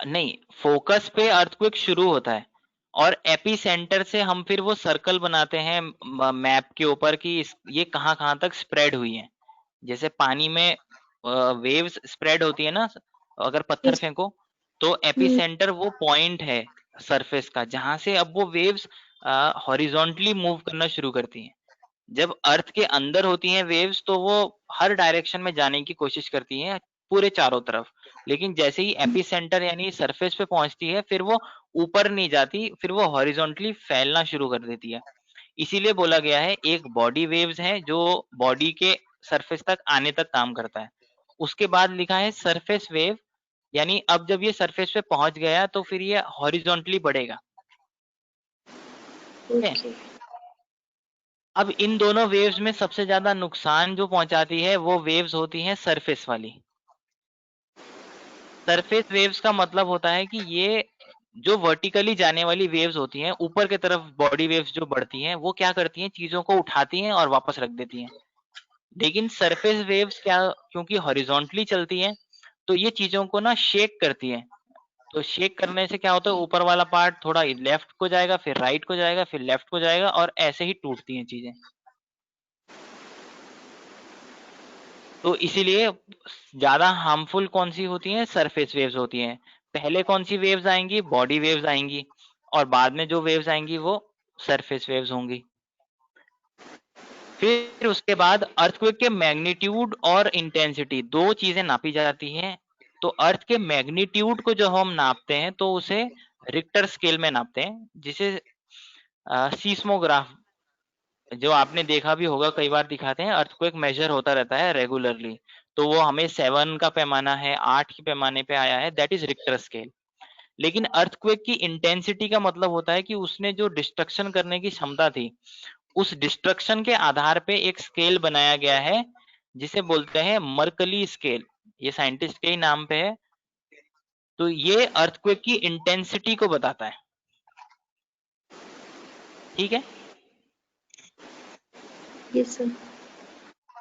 नहीं, फोकस पे अर्थक्वेक शुरू होता है, और एपी सेंटर से हम फिर वो सर्कल बनाते हैं मैप के ऊपर कि ये कहाँ कहाँ तक स्प्रेड हुई है। जैसे पानी में वेव्स स्प्रेड होती है ना, अगर पत्थर Yes. फेंको तो एपी सेंटर वो पॉइंट है सरफेस का जहां से अब वो वेव्स हॉरिजॉन्टली मूव करना शुरू करती हैं। जब अर्थ के अंदर होती हैं वेव्स तो वो हर डायरेक्शन में जाने की कोशिश करती हैं पूरे चारों तरफ, लेकिन जैसे ही एपी सेंटर यानी सरफेस पे पहुंचती है फिर वो ऊपर नहीं जाती, फिर वो हॉरिजॉन्टली फैलना शुरू कर देती है। इसीलिए बोला गया है एक बॉडी वेव्स है जो बॉडी के सरफेस तक आने तक काम करता है। उसके बाद लिखा है सरफेस वेव, यानी अब जब ये सरफेस पे पहुंच गया तो फिर ये हॉरिजॉन्टली बढ़ेगा। ठीक है? Okay. अब इन दोनों वेव्स में सबसे ज्यादा नुकसान जो पहुंचाती है वो वेव्स होती हैं सरफेस वाली। सरफेस वेव्स का मतलब होता है कि ये जो वर्टिकली जाने वाली वेव्स होती हैं, ऊपर की तरफ बॉडी वेव्स जो बढ़ती हैं, वो क्या करती हैं, चीजों को उठाती हैं और वापस रख देती हैं। लेकिन सरफेस वेव्स क्या, क्योंकि हॉरिजॉन्टली चलती हैं तो ये चीजों को ना शेक करती हैं। तो शेक करने से क्या होता है, ऊपर वाला पार्ट थोड़ा लेफ्ट को जाएगा, फिर राइट को जाएगा, फिर लेफ्ट को जाएगा और ऐसे ही टूटती हैं चीजें। तो इसीलिए ज्यादा हार्मफुल कौन सी होती हैं, सरफेस वेव्स होती हैं। पहले कौन सी वेव्स आएंगी, बॉडी वेव्स आएंगी, और बाद में जो वेव्स आएंगी वो सरफेस वेव्स होंगी। फिर उसके बाद अर्थक्वेक के मैग्नीट्यूड और इंटेंसिटी दो चीजें नापी जाती हैं। तो अर्थ के मैग्नीट्यूड को जो हम नापते हैं तो उसे रिक्टर स्केल में नापते हैं, जिसे सीस्मोग्राफ, जो आपने देखा भी होगा, कई बार दिखाते हैं, अर्थक्वेक मेजर होता रहता है रेगुलरली। तो वो हमें 7 का पैमाना है, 8 के पैमाने पे आया है, दैट इज रिक्टर स्केल। लेकिन अर्थक्वेक की इंटेंसिटी का मतलब होता है कि उसने जो डिस्ट्रक्शन करने की क्षमता थी, उस डिस्ट्रक्शन के आधार पे एक स्केल बनाया गया है जिसे बोलते हैं मर्कली स्केल। ये साइंटिस्ट के ही नाम पे है। तो ये अर्थक्वेक की इंटेंसिटी को बताता है। ठीक है? Yes, sir.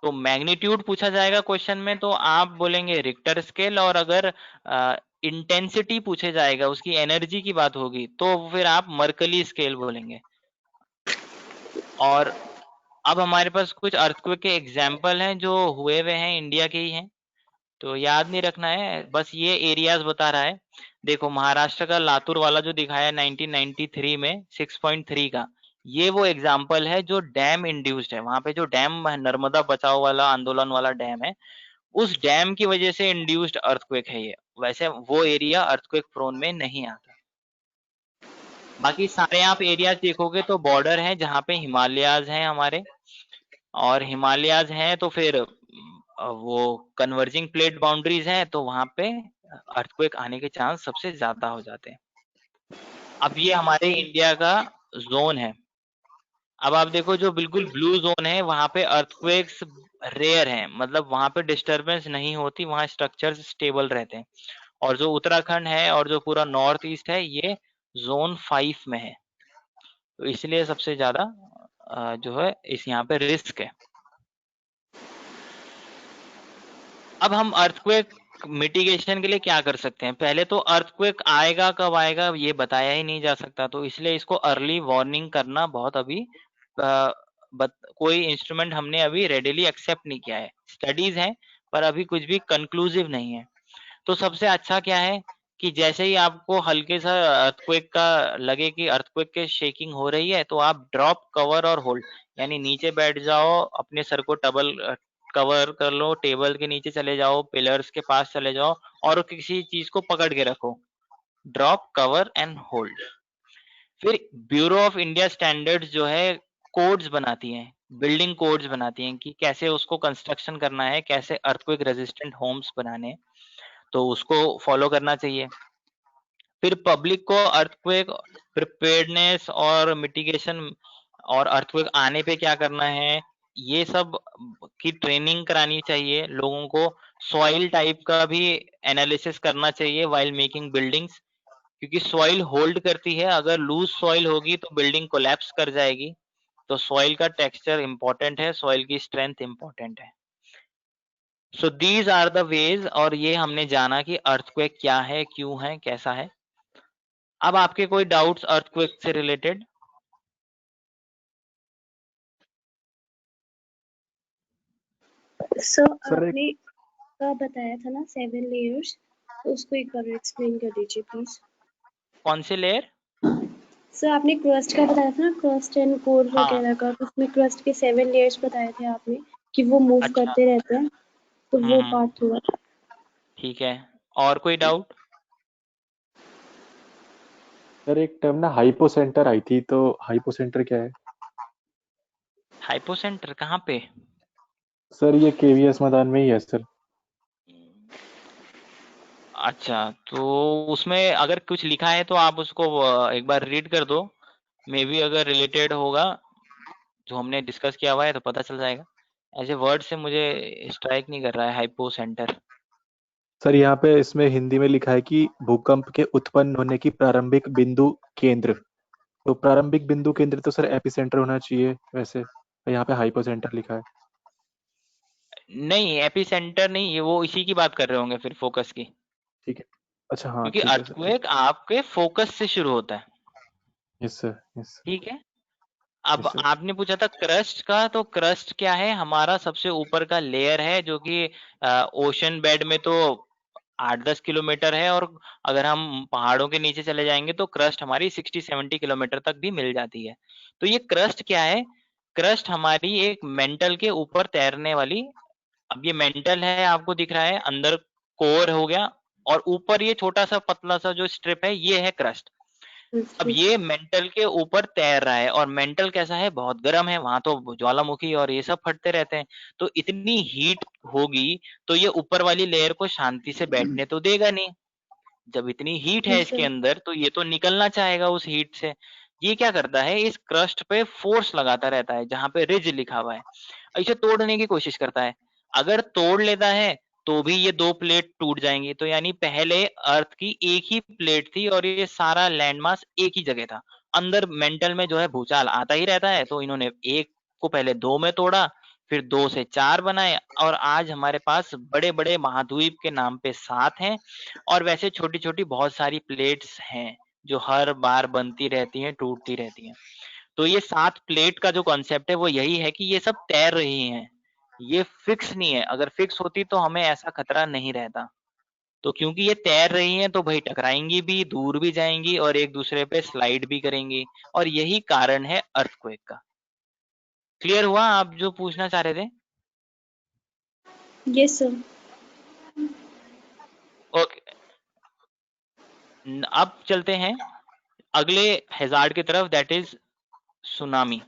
तो मैग्नीट्यूड पूछा जाएगा क्वेश्चन में तो आप बोलेंगे रिक्टर स्केल, और अगर इंटेंसिटी पूछे जाएगा, उसकी एनर्जी की बात होगी, तो फिर आप मर्कली स्केल बोलेंगे। और अब हमारे पास कुछ अर्थक्वेक के एग्जाम्पल हैं जो हुए हुए हैं, इंडिया के ही हैं, तो याद नहीं रखना है, बस ये एरियाज बता रहा है। देखो महाराष्ट्र का लातूर वाला जो दिखाया 1993 में 6.3 का, ये वो एग्जाम्पल है जो डैम इंड्यूस्ड है। वहां पे जो डैम नर्मदा बचाओ वाला आंदोलन वाला डैम है, उस डैम की वजह से इंड्यूस्ड अर्थक्वेक है ये। वैसे वो एरिया अर्थक्वेक प्रोन में नहीं आता। बाकी सारे आप एरियाज देखोगे तो बॉर्डर है जहाँ पे हिमालयाज हैं हमारे, और हिमालयाज हैं तो फिर वो कन्वर्जिंग प्लेट बाउंड्रीज हैं, तो वहां पे अर्थक्वेक आने के चांस सबसे ज्यादा हो जाते हैं। अब ये हमारे इंडिया का जोन है। अब आप देखो जो बिल्कुल ब्लू जोन है वहां पे अर्थक्वेक्स रेयर हैं, मतलब वहां पे डिस्टरबेंस नहीं होती, वहां स्ट्रक्चर्स स्टेबल रहते हैं। और जो उत्तराखंड है और जो पूरा नॉर्थ ईस्ट है ये जोन 5 में है, तो इसलिए सबसे ज्यादा जो है इस यहाँ पे रिस्क है। अब हम अर्थक्वेक मिटिगेशन के लिए क्या कर सकते हैं। पहले तो अर्थक्वेक आएगा कब आएगा ये बताया ही नहीं जा सकता, तो इसलिए इसको अर्ली वार्निंग करना बहुत अभी कोई इंस्ट्रूमेंट हमने अभी रेडिली एक्सेप्ट नहीं किया है। स्टडीज हैं पर अभी कुछ भी कंक्लूसिव नहीं है। तो सबसे अच्छा क्या है कि जैसे ही आपको हल्के सा अर्थक्वेक का लगे कि अर्थक्वेक के शेकिंग हो रही है, तो आप ड्रॉप, कवर और होल्ड, यानी नीचे बैठ जाओ, अपने सर को डबल कवर कर लो, टेबल के नीचे चले जाओ, पिलर्स के पास चले जाओ और किसी चीज को पकड़ के रखो। Drop, cover and hold. फिर ब्यूरो ऑफ इंडिया स्टैंडर्ड्स जो है कोड्स बनाती हैं, बिल्डिंग कोड्स बनाती हैं कि कैसे उसको कंस्ट्रक्शन करना है, कैसे अर्थक्वेक रेजिस्टेंट होम्स बनाने हैं, तो उसको फॉलो करना चाहिए। फिर पब्लिक को अर्थक्वेक प्रिपेयर्डनेस और मिटिगेशन और अर्थक्वेक आने पे क्या करना है, ये सब की ट्रेनिंग करानी चाहिए लोगों को। सॉइल टाइप का भी एनालिसिस करना चाहिए व्हाइल मेकिंग बिल्डिंग्स, क्योंकि सॉइल होल्ड करती है। अगर लूज सॉइल होगी तो बिल्डिंग कोलैप्स कर जाएगी। तो सॉइल का टेक्सचर इंपॉर्टेंट है, सॉइल की स्ट्रेंथ इंपॉर्टेंट है। So these are the ways, और ये हमने जाना कि अर्थक्वेक क्या है, क्यों है, कैसा है। अब आपके कोई डाउट्स अर्थक्वेक से रिलेटेड? सर सर एक आपने का बताया था ना 7 लेयर्स, तो उसको एक बार एक्सप्लेन कर दीजिए प्लीज। कौन से लेयर? सर आपने क्रस्ट का बताया था ना, क्रस्ट एंड कोर हाँ, वगैरह का, तो उसमें क्रस्ट के 7 लेयर्स बताए थे आपने कि वो मूव अच्छा। करते रहते हैं, तो वो पार्ट हुआ। ठीक है, और कोई डाउट? सर एक टर्म ना हाइपोसेंटर आई थी, तो हाइपोसेंटर क्या है? हाइपोसेंटर कहाँ पे? सर ये केवीएस मैदान में ही है सर। अच्छा, तो उसमें अगर कुछ लिखा है तो आप उसको एक बार रीड कर दो, मे बी अगर रिलेटेड होगा जो हमने डिस्कस किया हुआ है तो पता चल जाएगा। ऐसे वर्ड से मुझे स्ट्राइक नहीं कर रहा है हाइपो सेंटर। सर यहाँ पे इसमें हिंदी में लिखा है कि भूकंप के उत्पन्न होने की प्रारंभिक बिंदु केंद्र। तो प्रारंभिक बिंदु केंद्र तो सर एपिसेंटर होना चाहिए वैसे, यहाँ पे हाइपोसेंटर लिखा है। नहीं, एपी सेंटर नहीं, ये वो इसी की बात कर रहे होंगे फिर, फोकस की, ठीक है, अच्छा हाँ क्योंकि ठीक है सर, ठीक। अर्थक्वेक आपके फोकस से शुरू होता है। यस सर, यस ठीक है, अब यस सर। आपने पूछा था क्रस्ट का, तो क्रस्ट क्या है? हमारा सबसे ऊपर का लेयर है जो कि ओशन बेड में तो 8-10 किलोमीटर है, और अगर हम पहाड़ों के नीचे चले जाएंगे तो क्रस्ट हमारी 60-70 किलोमीटर तक भी मिल जाती है। तो ये क्रस्ट क्या है? क्रस्ट हमारी एक मेंटल के ऊपर तैरने वाली, अब ये मेंटल है आपको दिख रहा है, अंदर कोर हो गया, और ऊपर ये छोटा सा पतला सा जो स्ट्रिप है ये है क्रस्ट। अब ये मेंटल के ऊपर तैर रहा है, और मेंटल कैसा है? बहुत गर्म है, वहां तो ज्वालामुखी और ये सब फटते रहते हैं, तो इतनी हीट होगी तो ये ऊपर वाली लेयर को शांति से बैठने तो देगा नहीं। जब इतनी हीट है इसके अंदर तो ये तो निकलना चाहेगा उस हीट से। ये क्या करता है? इस क्रस्ट पे फोर्स लगाता रहता है, जहां पे रिज लिखा हुआ है, इसे तोड़ने की कोशिश करता है। अगर तोड़ लेता है तो भी ये 2 प्लेट टूट जाएंगी। तो यानी पहले अर्थ की एक ही प्लेट थी और ये सारा लैंडमास एक ही जगह था। अंदर मेंटल में जो है भूचाल आता ही रहता है, तो इन्होंने एक को पहले 2 में तोड़ा, फिर 2 से 4 बनाए, और आज हमारे पास बड़े बड़े महाद्वीप के नाम पे 7 हैं, और वैसे छोटी छोटी बहुत सारी प्लेट्स हैं जो हर बार बनती रहती हैं, टूटती रहती हैं। तो ये 7 प्लेट का जो कॉन्सेप्ट है वो यही है कि ये सब तैर रही हैं, ये फिक्स नहीं है। अगर फिक्स होती तो हमें ऐसा खतरा नहीं रहता। तो क्योंकि ये तैर रही हैं तो भाई टकराएंगी भी, दूर भी जाएंगी, और एक दूसरे पे स्लाइड भी करेंगी, और यही कारण है अर्थक्वेक का। क्लियर हुआ आप जो पूछना चाह रहे थे? Yes sir. ओके, अब चलते हैं अगले हैजार्ड की तरफ, दैट इज सुनामी।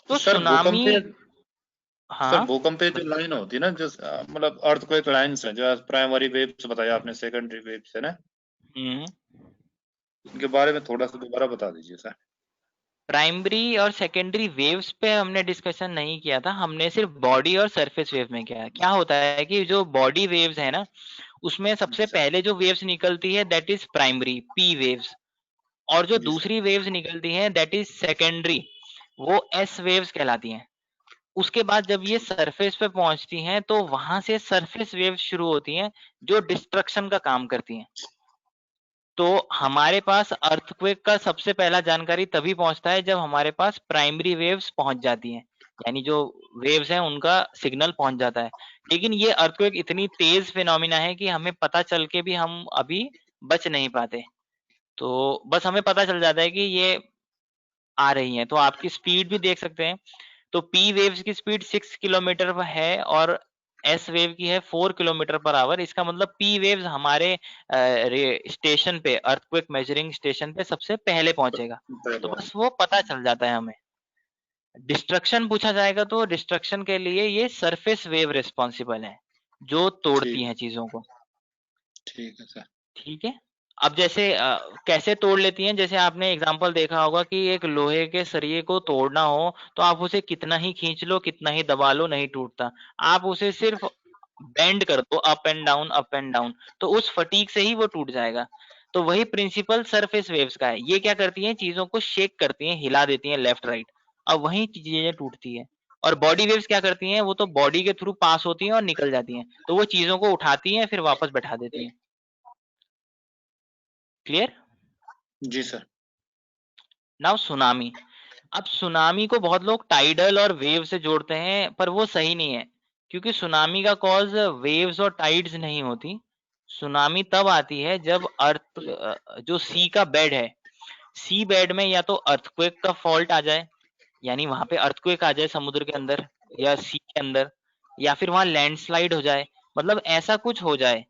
तो सर भूकंप सुनामी, पे हाँ भूकंप पे जो लाइन होती है ना, जो मतलब अर्थक्वेक लाइंस है, जो प्राइमरी वेव्स बताया आपने, सेकेंडरी वेव्स है ना, इनके बारे में थोड़ा सा दोबारा बता दीजिए सर। प्राइमरी और सेकेंडरी वेव्स पे हमने डिस्कशन नहीं किया था, हमने सिर्फ बॉडी और सरफेस वेव में किया है। क्या होता है कि जो बॉडी वेव्स है ना, उसमें सबसे जी सर। पहले जो वेव्स निकलती है that is primary, P waves, और जो जी सर। दूसरी वेव्स निकलती हैं दैट इज सेकेंडरी, वो एस वेव्स कहलाती हैं। उसके बाद जब ये सरफेस पे पहुंचती हैं तो वहां से सरफेस वेव्स शुरू होती हैं जो डिस्ट्रक्शन का काम करती हैं। तो हमारे पास अर्थक्वेक का सबसे पहला जानकारी तभी पहुंचता है जब हमारे पास प्राइमरी वेव्स पहुंच जाती हैं, यानी जो वेव्स हैं उनका सिग्नल पहुंच जाता है। लेकिन ये अर्थक्वेक इतनी तेज फिनोमिना है कि हमें पता चल के भी हम अभी बच नहीं पाते। तो बस हमें पता चल जाता है कि ये आ रही हैं, तो आपकी स्पीड भी देख सकते हैं। तो पी वेव्स की स्पीड 6 किलोमीटर पर है और एस वेव की है 4 किलोमीटर पर आवर। इसका मतलब पी वेव्स हमारे स्टेशन पे, अर्थक्वेक मेजरिंग स्टेशन पे सबसे पहले पहुंचेगा। तो बस वो पता चल जाता है हमें। डिस्ट्रक्शन पूछा जाएगा तो डिस्ट्रक्शन के लिए ये सरफेस वेव रिस्पॉन्सिबल है जो तोड़ती ठीक हैं चीजों को। ठीक है सर। ठीक है, अब जैसे कैसे तोड़ लेती हैं, जैसे आपने एग्जांपल देखा होगा कि एक लोहे के सरिये को तोड़ना हो तो आप उसे कितना ही खींच लो, कितना ही दबा लो, नहीं टूटता। आप उसे सिर्फ बेंड कर दो, up and down, up and down, तो उस फटीक से ही वो टूट जाएगा। तो वही प्रिंसिपल सरफेस वेव्स का है। ये क्या करती हैं? चीजों को शेक करती हैं, हिला देती हैं लेफ्ट राइट, अब वही चीजें टूटती है। और बॉडी वेव्स क्या करती हैं? वो तो बॉडी के थ्रू पास होती हैं और निकल जाती हैं, तो वो चीजों को उठाती हैं फिर वापस बैठा देती हैं। क्लियर? जी सर। Now tsunami. अब सुनामी को बहुत लोग टाइडल और वेव से जोड़ते हैं, पर वो सही नहीं है, क्योंकि सुनामी का कॉज वेव्स और टाइड्स नहीं होती। सुनामी तब आती है जब अर्थ जो सी का बेड है, सी बेड में या तो अर्थक्वेक का फॉल्ट आ जाए, यानी वहां पे अर्थक्वेक आ जाए समुद्र के अंदर या सी के अंदर, या फिर वहां लैंडस्लाइड हो जाए, मतलब ऐसा कुछ हो जाए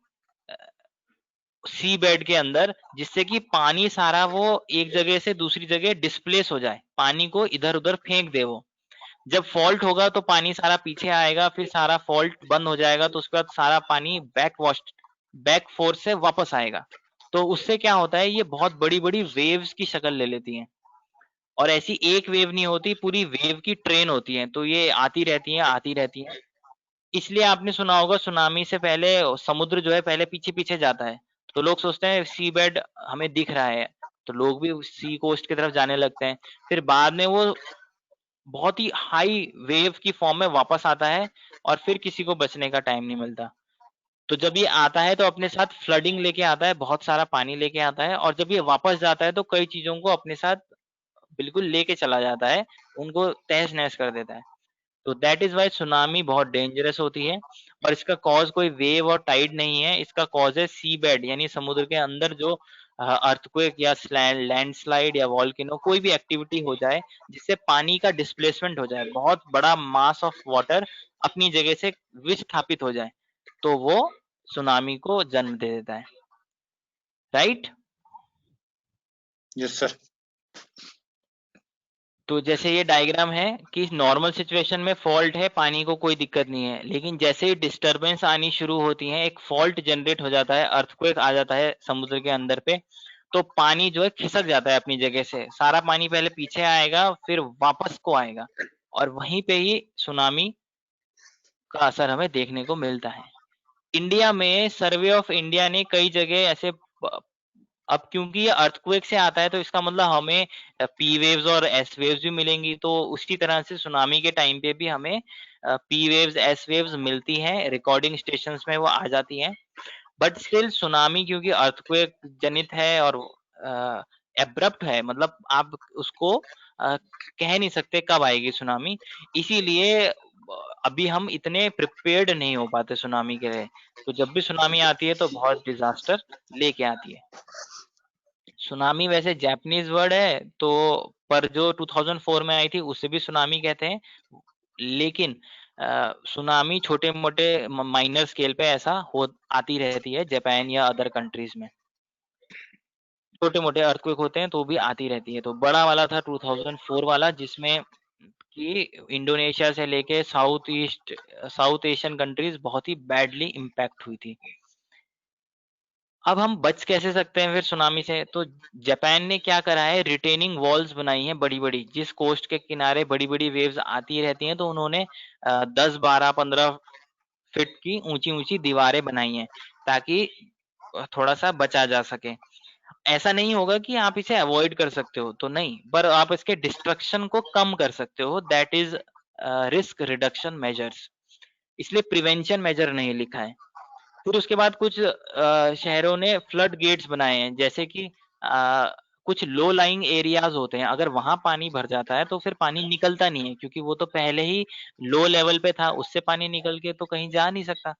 सी बेड के अंदर, जिससे कि पानी सारा वो एक जगह से दूसरी जगह डिस्प्लेस हो जाए, पानी को इधर उधर फेंक दे वो। जब फॉल्ट होगा तो पानी सारा पीछे आएगा, फिर सारा फॉल्ट बंद हो जाएगा, तो उसके बाद सारा पानी बैक फोर्स से वापस आएगा। तो उससे क्या होता है, ये बहुत बड़ी बड़ी वेव्स की शक्ल ले लेती हैं, और ऐसी एक वेव नहीं होती, पूरी वेव की ट्रेन होती है, तो ये आती रहती हैं आती रहती हैं। इसलिए आपने सुना होगा सुनामी से पहले समुद्र जो है पहले पीछे पीछे जाता है, तो लोग सोचते हैं सी बेड हमें दिख रहा है, तो लोग भी सी कोस्ट की तरफ जाने लगते हैं। फिर बाद में वो बहुत ही हाई वेव की फॉर्म में वापस आता है, और फिर किसी को बचने का टाइम नहीं मिलता। तो जब ये आता है तो अपने साथ फ्लडिंग लेके आता है, बहुत सारा पानी लेके आता है, और जब ये वापस जाता है तो कई चीजों को अपने साथ बिल्कुल लेके चला जाता है, उनको तहस नहस कर देता है। तो दैट इज वाई सुनामी बहुत डेंजरस होती है, और इसका कॉज कोई वेव और टाइड नहीं है, इसका कॉज है सी बेड, यानी समुद्र के अंदर जो अर्थक्वेक या लैंडस्लाइड या वॉल्केनो कोई भी एक्टिविटी हो जाए, जिससे पानी का डिस्प्लेसमेंट हो जाए, बहुत बड़ा मास ऑफ वाटर अपनी जगह से विस्थापित हो जाए, तो वो सुनामी को जन्म दे देता है। राइट? Yes sir. तो जैसे ये डायग्राम है कि नॉर्मल सिचुएशन में फॉल्ट है, पानी को कोई दिक्कत नहीं है, लेकिन जैसे ही डिस्टरबेंस आनी शुरू होती है, एक फॉल्ट जनरेट हो जाता है, अर्थक्वेक आ जाता है समुद्र के अंदर पे, तो पानी जो है खिसक जाता है अपनी जगह से, सारा पानी पहले पीछे आएगा फिर वापस को आएगा, और वहीं पे ही सुनामी का असर हमें देखने को मिलता है। इंडिया में सर्वे ऑफ इंडिया ने कई जगह ऐसे अब क्योंकि ये अर्थक्वेक से आता है, तो इसका मतलब हमें पी वेव्स और एस वेव्स भी मिलेंगी, तो उसी तरह से सुनामी के टाइम पे भी हमें पी वेव्स एस वेव्स मिलती हैं, रिकॉर्डिंग स्टेशंस में वो आ जाती हैं। बट स्टिल सुनामी क्योंकि अर्थक्वेक जनित है और एब्रप्ट है, मतलब आप उसको कह नहीं सकते कब आएगी सुनामी, इसीलिए अभी हम इतने प्रिपेयर्ड नहीं हो पाते सुनामी के लिए। तो जब भी सुनामी आती है तो बहुत डिजास्टर लेके आती है। सुनामी वैसे जापानीज वर्ड है, तो पर जो 2004 में आई थी उसे भी सुनामी कहते हैं, लेकिन सुनामी छोटे मोटे माइनर स्केल पे ऐसा हो आती रहती है जापान या अदर कंट्रीज में, छोटे मोटे अर्थक्वेक होते हैं तो भी आती रहती है। तो बड़ा वाला था 2004 वाला, जिसमें कि इंडोनेशिया से लेके साउथ एशियन कंट्रीज बहुत ही बैडली इम्पैक्ट हुई थी। अब हम बच कैसे सकते हैं फिर सुनामी से? तो जापान ने क्या करा है, रिटेनिंग वॉल्स बनाई हैं बड़ी बड़ी, जिस कोस्ट के किनारे बड़ी बड़ी वेव्स आती रहती हैं, तो उन्होंने 10 12 15 फीट की ऊंची ऊंची दीवारें बनाई हैं, ताकि थोड़ा सा बचा जा सके। ऐसा नहीं होगा कि आप इसे अवॉइड कर सकते हो, तो नहीं, पर आप इसके डिस्ट्रक्शन को कम कर सकते हो, that is risk reduction measures, इसलिए प्रिवेंशन मेजर नहीं लिखा है। फिर उसके बाद कुछ शहरों ने फ्लड गेट्स बनाए हैं, जैसे कि कुछ लो लाइंग एरियाज होते हैं, अगर वहां पानी भर जाता है तो फिर पानी निकलता नहीं है, क्योंकि वो तो पहले ही लो लेवल पे था, उससे पानी निकल के तो कहीं जा नहीं सकता।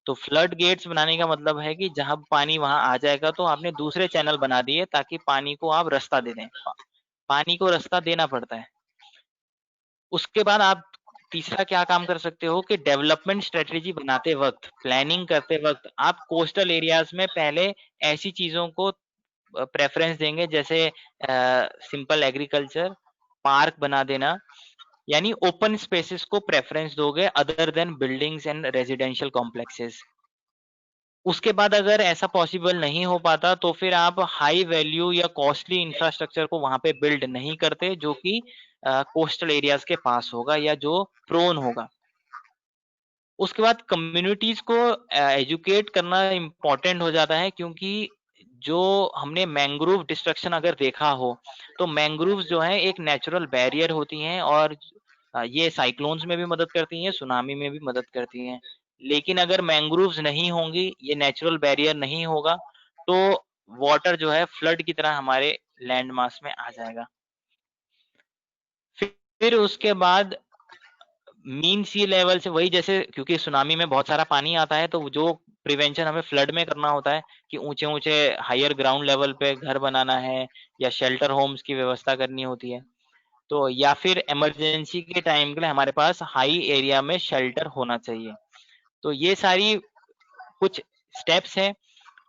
तो फ्लड गेट्स बनाने का मतलब है कि जहां पानी वहां आ जाएगा तो आपने दूसरे चैनल बना दिए, ताकि पानी को आप रास्ता दे दें। पानी को रास्ता देना पड़ता है। उसके बाद आप तीसरा क्या काम कर सकते हो कि डेवलपमेंट स्ट्रेटेजी बनाते वक्त, प्लानिंग करते वक्त, आप कोस्टल एरियाज में पहले ऐसी चीजों को प्रेफरेंस देंगे, जैसे सिंपल एग्रीकल्चर, पार्क बना देना, यानी ओपन स्पेसेस को प्रेफरेंस दोगे other than buildings and residential complexes. उसके बाद अगर ऐसा पॉसिबल नहीं हो पाता तो फिर आप हाई वैल्यू या कॉस्टली इंफ्रास्ट्रक्चर को वहां पे बिल्ड नहीं करते, जो कि कोस्टल एरियाज के पास होगा या जो प्रोन होगा। उसके बाद कम्युनिटीज को एजुकेट करना इम्पोर्टेंट हो जाता है, क्योंकि जो हमने मैंग्रोव डिस्ट्रक्शन अगर देखा हो, तो मैंग्रोव्स जो है एक नेचुरल बैरियर होती हैं, और ये साइक्लोन्स में भी मदद करती हैं, सुनामी में भी मदद करती हैं। लेकिन अगर मैंग्रोव्स नहीं होंगी, ये नेचुरल बैरियर नहीं होगा, तो वाटर जो है फ्लड की तरह हमारे लैंड मास में आ जाएगा। फिर उसके बाद मीन सी लेवल से वही, जैसे क्योंकि सुनामी में बहुत सारा पानी आता है, तो जो प्रिवेंशन हमें फ्लड में करना होता है कि ऊंचे ऊंचे हायर ग्राउंड लेवल पे घर बनाना है या शेल्टर होम्स की व्यवस्था करनी होती है, तो या फिर इमरजेंसी के टाइम के लिए हमारे पास हाई एरिया में शेल्टर होना चाहिए। तो ये सारी कुछ स्टेप्स हैं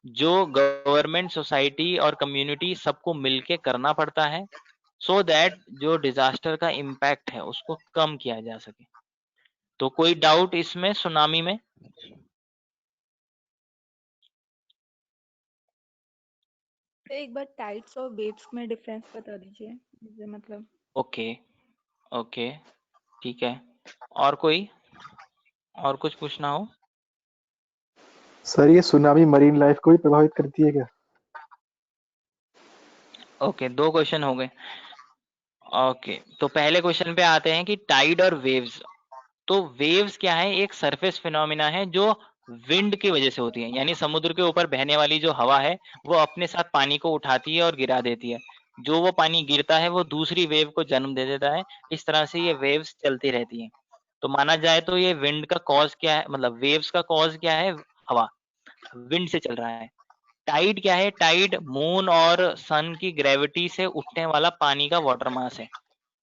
जो गवर्नमेंट, सोसाइटी और कम्युनिटी सबको मिलके करना पड़ता है, सो दैट जो डिजास्टर का इम्पैक्ट है उसको कम किया जा सके। तो कोई डाउट इसमें सुनामी में? तो एक बार टाइड्स और वेव्स में डिफरेंस बता दीजिए मुझे, मतलब। ओके ओके ठीक है। और कोई, और कुछ पूछना हो? सर ये सुनामी मरीन लाइफ को भी प्रभावित करती है क्या? ओके, 2 क्वेश्चन हो गए। ओके, तो पहले क्वेश्चन पे आते हैं कि टाइड और वेव्स। तो वेव्स क्या है? एक सरफेस फिनोमिना है जो विंड की वजह से होती है, यानी समुद्र के ऊपर बहने वाली जो हवा है वो अपने साथ पानी को उठाती है और गिरा देती है। जो वो पानी गिरता है वो दूसरी वेव को जन्म दे देता है। इस तरह से ये वेव्स चलती रहती हैं। तो माना जाए तो ये विंड का कॉज क्या है, मतलब वेव्स का कॉज क्या है? हवा, विंड से चल रहा है। टाइड क्या है? टाइड मून और सन की ग्रेविटी से उठने वाला पानी का वाटर मास है।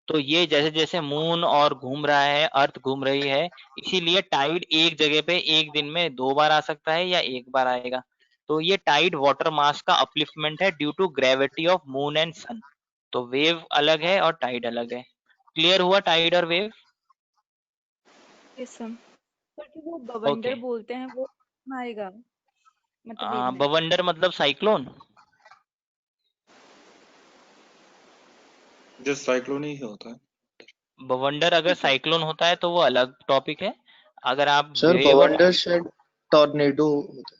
तो ये जैसे जैसे मून और घूम रहा है, अर्थ घूम रही है, इसीलिए टाइड एक जगह पे एक दिन में 2 बार आ सकता है या 1 बार आएगा। तो ये टाइड वाटर मास का अपलिफ्टमेंट है due to gravity of moon and sun. तो वेव अलग है और टाइड अलग है। क्लियर हुआ टाइड और वेव? Yes sir. पर जो वो ओके। बवंडर बोलते हैं वो कहाँ आएगा, मतलब वेव में? बवंडर मतलब साइक्लोन। जो साइक्लोन ही होता है। बवंडर अगर ठीक है। साइक्लोन होता है तो वो अलग टॉपिक है। अगर आप सर वेव और बवंडर शायद टॉर्नेडो होता है।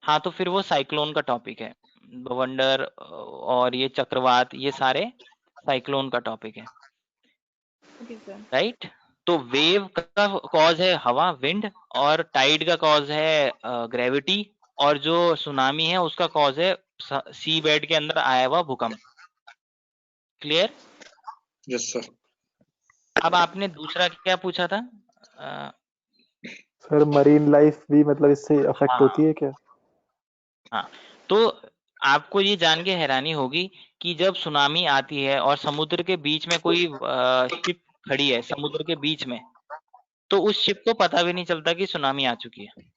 हाँ, तो फिर वो साइक्लोन का टॉपिक है। बवंडर और ये चक्रवात, ये सारे साइक्लोन का टॉपिक है, ओके सर। राइट? तो वेव का कॉज है हवा, विंड, और टाइड का कॉज है ग्रेविटी, और जो सुनामी है उसका कॉज है सी बेड के अंदर आया हुआ भूकंप। क्लियर? Yes sir. अब आपने दूसरा क्या पूछा था? सर मरीन लाइफ भी मतलब इससे अफेक्ट हाँ होती है क्या? हाँ, तो आपको ये जान के हैरानी होगी कि जब सुनामी आती है और समुद्र के बीच में कोई शिप खड़ी है समुद्र के बीच में, तो उस शिप को पता भी नहीं चलता कि सुनामी आ चुकी है।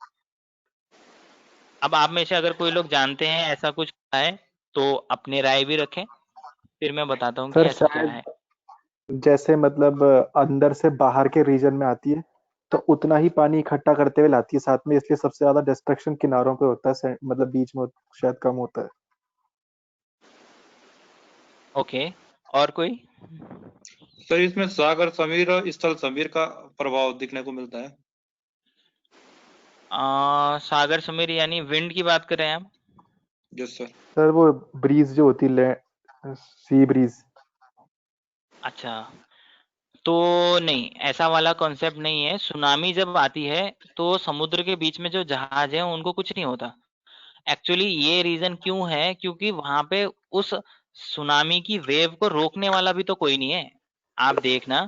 अब आप में से अगर कोई लोग जानते हैं ऐसा कुछ है तो अपनी राय भी रखें, फिर मैं बताता हूँ कि सर ऐसा क्या शायद है। जैसे मतलब अंदर से बाहर के रीजन में आती है तो उतना ही पानी इकट्ठा करते हुए लाती है साथ में, इसलिए सबसे ज्यादा डिस्ट्रक्शन किनारों पे होता है, मतलब बीच में शायद कम होता है। ओके, और कोई? सर इसमें सागर समीर और स्थल समीर का प्रभाव दिखने को मिलता है। सागर समीर यानी विंड की बात कर रहे हैं आप? Yes sir. सर वो ब्रीज जो होती है, सी ब्रीज। अच्छा, तो नहीं, ऐसा वाला कॉन्सेप्ट नहीं है। सुनामी जब आती है तो समुद्र के बीच में जो जहाज है उनको कुछ नहीं होता। एक्चुअली ये रीजन क्यों है, क्योंकि वहां पे उस सुनामी की वेव को रोकने वाला भी तो कोई नहीं है। आप देखना,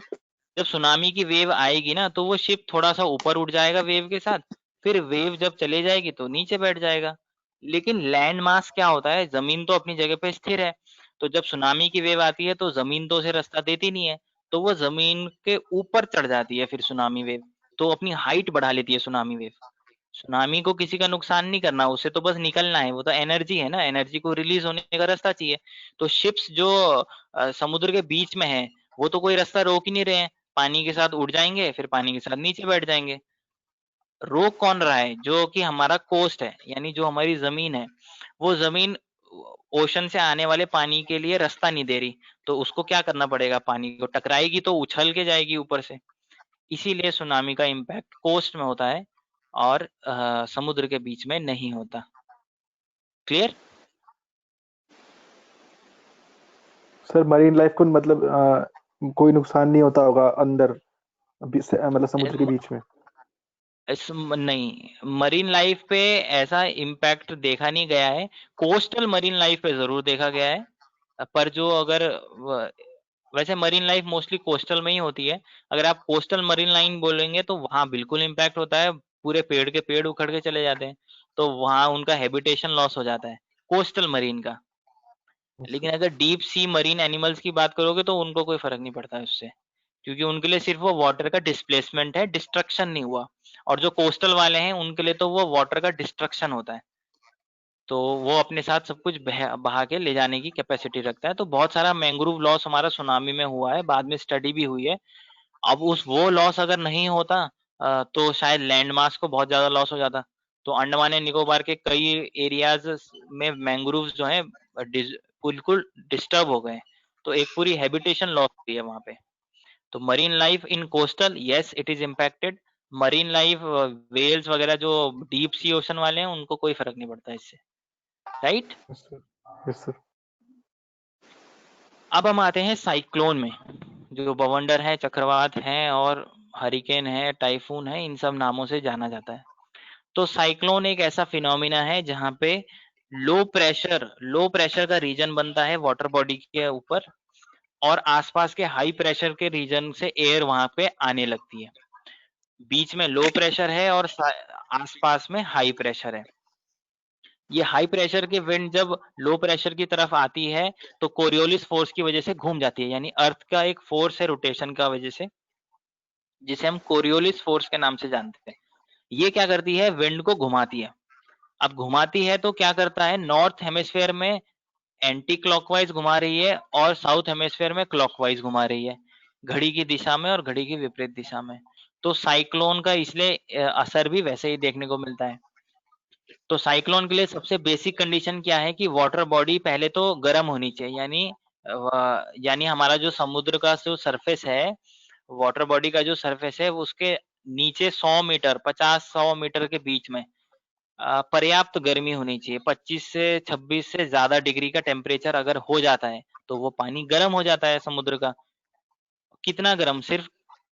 जब सुनामी की वेव आएगी ना तो वो शिप थोड़ा सा ऊपर उठ जाएगा वेव के साथ, फिर वेव जब चले जाएगी तो नीचे बैठ जाएगा। लेकिन लैंड मास क्या होता है, जमीन तो अपनी जगह पे स्थिर है। तो जब सुनामी की वेव आती है तो जमीन तो उसे रास्ता देती नहीं है, तो वो जमीन के ऊपर चढ़ जाती है फिर सुनामी वेव, तो अपनी हाइट बढ़ा लेती है सुनामी वेव। सुनामी को किसी का नुकसान नहीं करना, उसे तो बस निकलना है, वो तो एनर्जी है ना, एनर्जी को रिलीज होने का रास्ता चाहिए। तो शिप्स जो समुद्र के बीच में है वो तो कोई रास्ता रोक ही नहीं रहे हैं, पानी के साथ उड़ जाएंगे फिर पानी के साथ नीचे बैठ जाएंगे। रोक कौन रहा है? जो कि हमारा कोस्ट है, यानी जो हमारी जमीन है, वो जमीन ओशन से आने वाले पानी के लिए रास्ता नहीं दे रही, तो उसको क्या करना पड़ेगा? पानी को टकराएगी तो उछल के जाएगी ऊपर से। इसीलिए सुनामी का इम्पैक्ट कोस्ट में होता है और समुद्र के बीच में नहीं होता। क्लियर? सर मरीन लाइफ को मतलब कोई नुकसान नहीं होता होगा अंदर मतलब समुद्र के बीच में? नहीं, मरीन लाइफ पे ऐसा इम्पैक्ट देखा नहीं गया है। कोस्टल मरीन लाइफ पे जरूर देखा गया है, पर जो अगर वैसे मरीन लाइफ मोस्टली कोस्टल में ही होती है। अगर आप कोस्टल मरीन लाइन बोलेंगे तो वहां बिल्कुल इम्पैक्ट होता है, पूरे पेड़ के पेड़ उखड़ के चले जाते हैं, तो वहां उनका हैबिटेशन लॉस हो जाता है कोस्टल मरीन का। लेकिन अगर डीप सी मरीन एनिमल्स की बात करोगे तो उनको कोई फर्क नहीं पड़ता है उससे, क्योंकि उनके लिए सिर्फ वो वाटर का डिस्प्लेसमेंट है, डिस्ट्रक्शन नहीं हुआ। और जो कोस्टल वाले हैं उनके लिए तो वो वाटर का डिस्ट्रक्शन होता है, तो वो अपने साथ सब कुछ बहा के ले जाने की कैपेसिटी रखता है। तो बहुत सारा मैंग्रोव लॉस हमारा सुनामी में हुआ है, बाद में स्टडी भी हुई है। अब वो लॉस अगर नहीं होता तो शायद लैंड मास को बहुत ज्यादा लॉस हो जाता। तो अंडमान एंड निकोबार के कई एरियाज में मैंग्रोव्स जो है बिल्कुल डिस्टर्ब हो गए, तो एक पूरी हैबिटेशन लॉस हुई है वहां पे। तो marine life in coastal, yes it is impacted. Marine life whales वगैरह जो डीप सी ओशन वाले हैं उनको कोई फर्क नहीं पड़ता इससे, राइट। Yes sir. अब हम आते हैं साइक्लोन में, जो बवंडर है, चक्रवात है और हरिकेन है, टाइफून है, इन सब नामों से जाना जाता है। तो साइक्लोन एक ऐसा फिनोमिना है जहां पे लो प्रेशर का रीजन बनता है वाटर बॉडी के ऊपर, और आसपास के हाई प्रेशर के रीजन से एयर वहां पे आने लगती है। बीच में लो प्रेशर है और आसपास में हाई प्रेशर है। ये हाई प्रेशर की विंड जब लो प्रेशर की तरफ आती है तो कोरियोलिस फोर्स की वजह से घूम जाती है, यानी अर्थ का एक फोर्स है रोटेशन का वजह से, जिसे हम कोरियोलिस फोर्स के नाम से जानते हैं। ये क्या करती है, विंड को घुमाती है। अब घुमाती है तो क्या करता है, नॉर्थ हेमिस्फेयर में एंटी क्लॉकवाइज घुमा रही है और साउथ हेमिस्फेयर में क्लॉकवाइज घुमा रही है, घड़ी की दिशा में और घड़ी की विपरीत दिशा में। तो साइक्लोन का इसलिए असर भी वैसे ही देखने को मिलता है। तो साइक्लोन के लिए सबसे बेसिक कंडीशन क्या है कि वाटर बॉडी पहले तो गर्म होनी चाहिए, यानी हमारा जो समुद्र का जो सरफेस है, वाटर बॉडी का जो सरफेस है, उसके नीचे 100 मीटर 50-100 मीटर के बीच में पर्याप्त गर्मी होनी चाहिए। 25 से 26 से ज्यादा डिग्री का टेम्परेचर अगर हो जाता है तो वो पानी गर्म हो जाता है समुद्र का। कितना गर्म, सिर्फ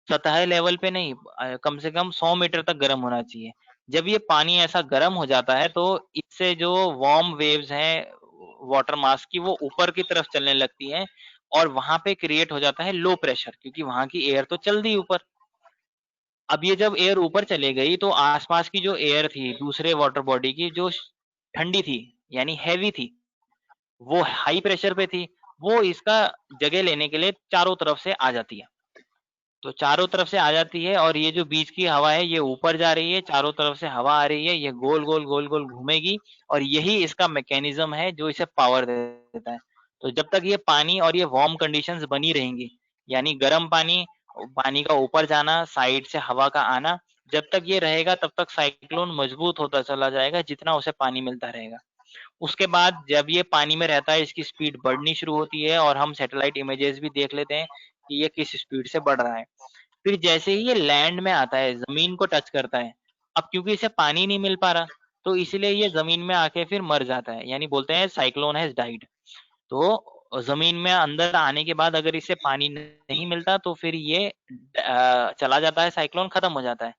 सतह लेवल पे नहीं, कम से कम 100 मीटर तक गर्म होना चाहिए। जब ये पानी ऐसा गर्म हो जाता है तो इससे जो वार्म वेव्स हैं वाटर मास की, वो ऊपर की तरफ चलने लगती हैं और वहां पे क्रिएट हो जाता है लो प्रेशर, क्योंकि वहां की एयर तो चल दी ऊपर। अब ये जब एयर ऊपर चले गई तो आसपास की जो एयर थी दूसरे वाटर बॉडी की, जो ठंडी थी यानी हैवी थी, वो हाई प्रेशर पे थी, वो इसका जगह लेने के लिए चारों तरफ से आ जाती है। तो चारों तरफ से आ जाती है और ये जो बीच की हवा है ये ऊपर जा रही है, चारों तरफ से हवा आ रही है, ये गोल गोल गोल गोल घूमेगी और यही इसका मैकेनिज्म है जो इसे पावर देता है। तो जब तक ये पानी और ये वार्म कंडीशंस बनी रहेंगी, यानी गर्म पानी, पानी का ऊपर जाना, साइड से हवा का आना, जब तक ये रहेगा तब तक साइक्लोन मजबूत होता चला जाएगा जितना उसे पानी मिलता रहेगा। उसके बाद जब ये पानी में रहता है इसकी स्पीड बढ़नी शुरू होती है और हम सैटेलाइट इमेजेस भी देख लेते हैं कि ये किस स्पीड से बढ़ रहा है। फिर जैसे ही ये लैंड में आता है, जमीन को टच करता है, अब क्योंकि इसे पानी नहीं मिल पा रहा तो इसलिए ये जमीन में आके फिर मर जाता है, यानी बोलते हैं साइक्लोन हैज डाइड। तो जमीन में अंदर आने के बाद अगर इसे पानी नहीं मिलता तो फिर ये चला जाता है, साइक्लोन खत्म हो जाता है।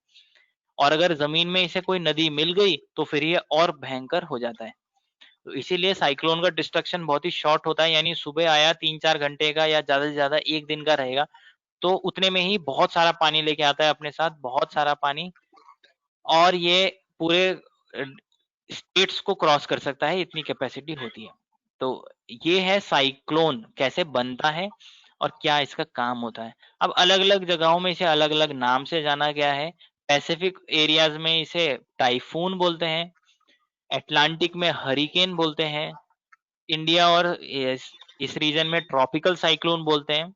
और अगर जमीन में इसे कोई नदी मिल गई तो फिर ये और भयंकर हो जाता है। तो इसीलिए साइक्लोन का डिस्ट्रक्शन बहुत ही शॉर्ट होता है, यानी सुबह आया 3-4 घंटे का या ज्यादा से ज्यादा एक दिन का रहेगा, तो उतने में ही बहुत सारा पानी लेके आता है अपने साथ, बहुत सारा पानी, और ये पूरे स्टेट्स को क्रॉस कर सकता है, इतनी कैपेसिटी होती है। तो ये है साइक्लोन कैसे बनता है और क्या इसका काम होता है। अब अलग अलग जगहों में इसे अलग अलग नाम से जाना गया है। पैसिफिक एरियाज में इसे टाइफून बोलते हैं, अटलांटिक में हरिकेन बोलते हैं, इंडिया और इस रीजन में ट्रॉपिकल साइक्लोन बोलते हैं,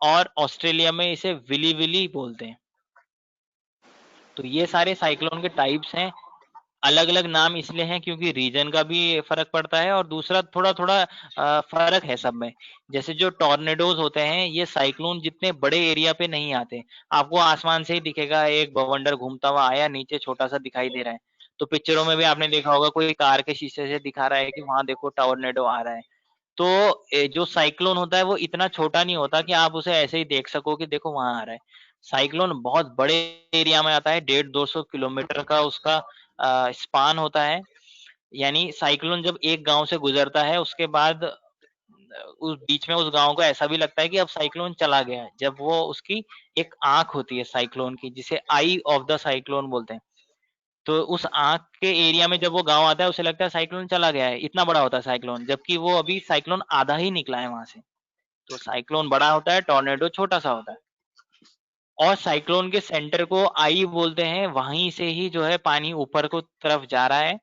और ऑस्ट्रेलिया में इसे विली विली बोलते हैं। तो ये सारे साइक्लोन के टाइप्स हैं। अलग अलग नाम इसलिए हैं क्योंकि रीजन का भी फर्क पड़ता है, और दूसरा थोड़ा थोड़ा फर्क है सब में। जैसे जो टॉर्नेडोज होते हैं ये साइक्लोन जितने बड़े एरिया पे नहीं आते, आपको आसमान से ही दिखेगा, एक बवंडर घूमता हुआ आया, नीचे छोटा सा दिखाई दे रहा है। तो पिक्चरों में भी आपने देखा होगा, कोई कार के शीशे से दिखा रहा है कि वहां देखो टॉर्नेडो आ रहा है। तो जो साइक्लोन होता है वो इतना छोटा नहीं होता कि आप उसे ऐसे ही देख सको कि देखो वहां आ रहा है। साइक्लोन बहुत बड़े एरिया में आता है, 150-200 किलोमीटर का उसका स्पान होता है। यानी साइक्लोन जब एक गांव से गुजरता है उसके बाद उस बीच में उस गांव को ऐसा भी लगता है कि अब साइक्लोन चला गया है, जब वो उसकी एक आंख होती है साइक्लोन की, जिसे आई ऑफ द साइक्लोन बोलते हैं। तो उस आंख के एरिया में जब वो गांव आता है उसे लगता है साइक्लोन चला गया है, इतना बड़ा होता है साइक्लोन, जबकि वो अभी साइक्लोन आधा ही निकला है वहां से। तो साइक्लोन बड़ा होता है, टॉर्नेडो छोटा सा होता है। और साइक्लोन के सेंटर को आई बोलते हैं, वहीं से ही जो है पानी ऊपर को तरफ जा रहा है।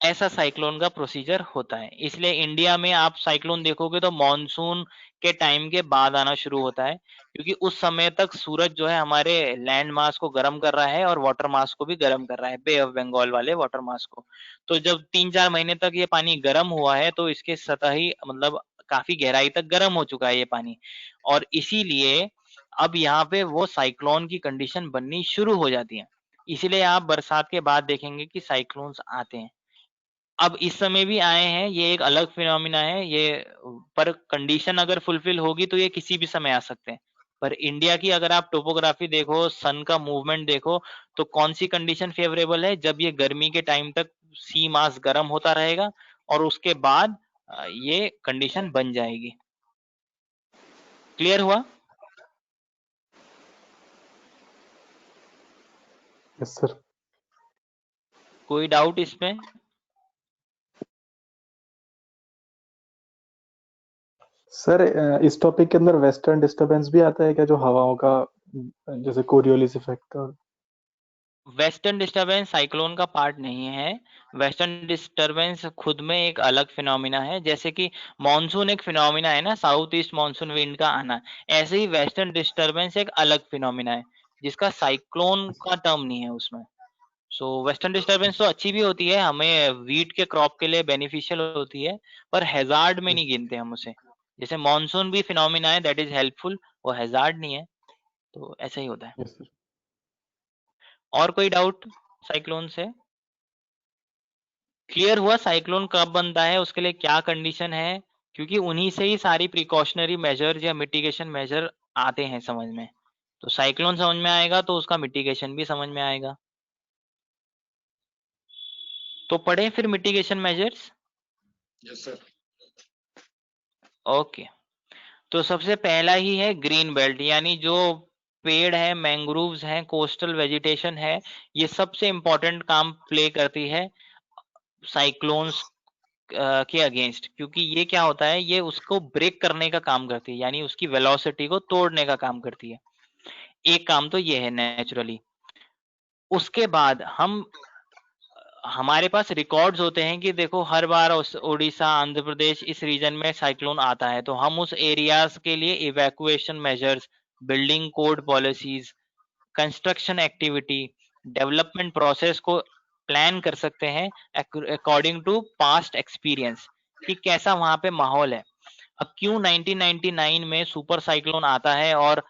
ऐसा साइक्लोन का प्रोसीजर होता है। इसलिए इंडिया में आप साइक्लोन देखोगे तो मॉनसून के टाइम के बाद आना शुरू होता है, क्योंकि उस समय तक सूरज जो है हमारे लैंड मास को गर्म कर रहा है और वाटर मास को भी गर्म कर रहा है, बे ऑफ बंगाल वाले वाटर मास को। तो जब 3-4 महीने तक ये पानी गर्म हुआ है तो इसके सतही मतलब काफी गहराई तक गर्म हो चुका है ये पानी, और इसीलिए अब यहाँ पे वो साइक्लोन की कंडीशन बननी शुरू हो जाती है। इसीलिए आप बरसात के बाद देखेंगे कि साइक्लोन्स आते हैं। अब इस समय भी आए हैं, ये एक अलग फिनोमिना है ये, पर कंडीशन अगर फुलफिल होगी तो ये किसी भी समय आ सकते हैं। पर इंडिया की अगर आप टोपोग्राफी देखो, सन का मूवमेंट देखो, तो कौन सी कंडीशन फेवरेबल है? जब ये गर्मी के टाइम तक सी मास गर्म होता रहेगा और उसके बाद ये कंडीशन बन जाएगी। क्लियर हुआ? Yes sir. कोई डाउट इसमें? सर इस टॉपिक के अंदर वेस्टर्न डिस्टरबेंस भी आता है क्या, जो हवाओं का जैसे कोरियोलिस इफेक्ट? और वेस्टर्न डिस्टरबेंस साइक्लोन का पार्ट नहीं है। वेस्टर्न डिस्टरबेंस खुद में एक अलग फिनोमिना है। जैसे कि मॉनसून एक फिनोमिना है ना, साउथ ईस्ट मॉनसून विंड का आना, ऐसे ही वेस्टर्न डिस्टरबेंस एक अलग फिनोमिना है जिसका साइक्लोन का टर्म नहीं है उसमें। सो वेस्टर्न डिस्टरबेंस तो अच्छी भी होती है, हमें वीट के क्रॉप के लिए बेनिफिशियल होती है, पर हैजार्ड में नहीं गिनते हम उसे। जैसे मॉनसून भी फिनोमिना है दैट इज हेल्पफुल, वो हैजार्ड नहीं है। तो ऐसा ही होता है। Yes sir. और कोई डाउट साइक्लोन से? क्लियर हुआ साइक्लोन कब बनता है, उसके लिए क्या कंडीशन है? क्योंकि उन्हीं से ही सारी प्रिकॉशनरी मेजर या मिटिगेशन मेजर आते हैं समझ में। तो साइक्लोन समझ में आएगा तो उसका मिटिगेशन भी समझ में आएगा। तो पढ़े फिर mitigation measures. Yes sir. Okay, तो सबसे पहला ही है ग्रीन बेल्ट, यानी जो पेड़ है, मैंग्रोव्स हैं, कोस्टल वेजिटेशन है, ये सबसे इंपॉर्टेंट काम प्ले करती है साइक्लोन्स के अगेंस्ट। क्योंकि ये क्या होता है, ये उसको ब्रेक करने का काम करती है, यानी उसकी वेलोसिटी को तोड़ने का काम करती है। एक काम तो ये है नेचुरली। उसके बाद हमारे पास रिकॉर्ड्स होते हैं कि देखो हर बार उड़ीसा, आंध्र प्रदेश, इस रीजन में साइक्लोन आता है, तो हम उस एरियाज के लिए evacuation measures, building code policies, construction activity, development process को प्लान कर सकते हैं अकॉर्डिंग टू पास्ट एक्सपीरियंस कि कैसा वहां पे माहौल है। अब क्यों 1999 में सुपर साइक्लोन आता है और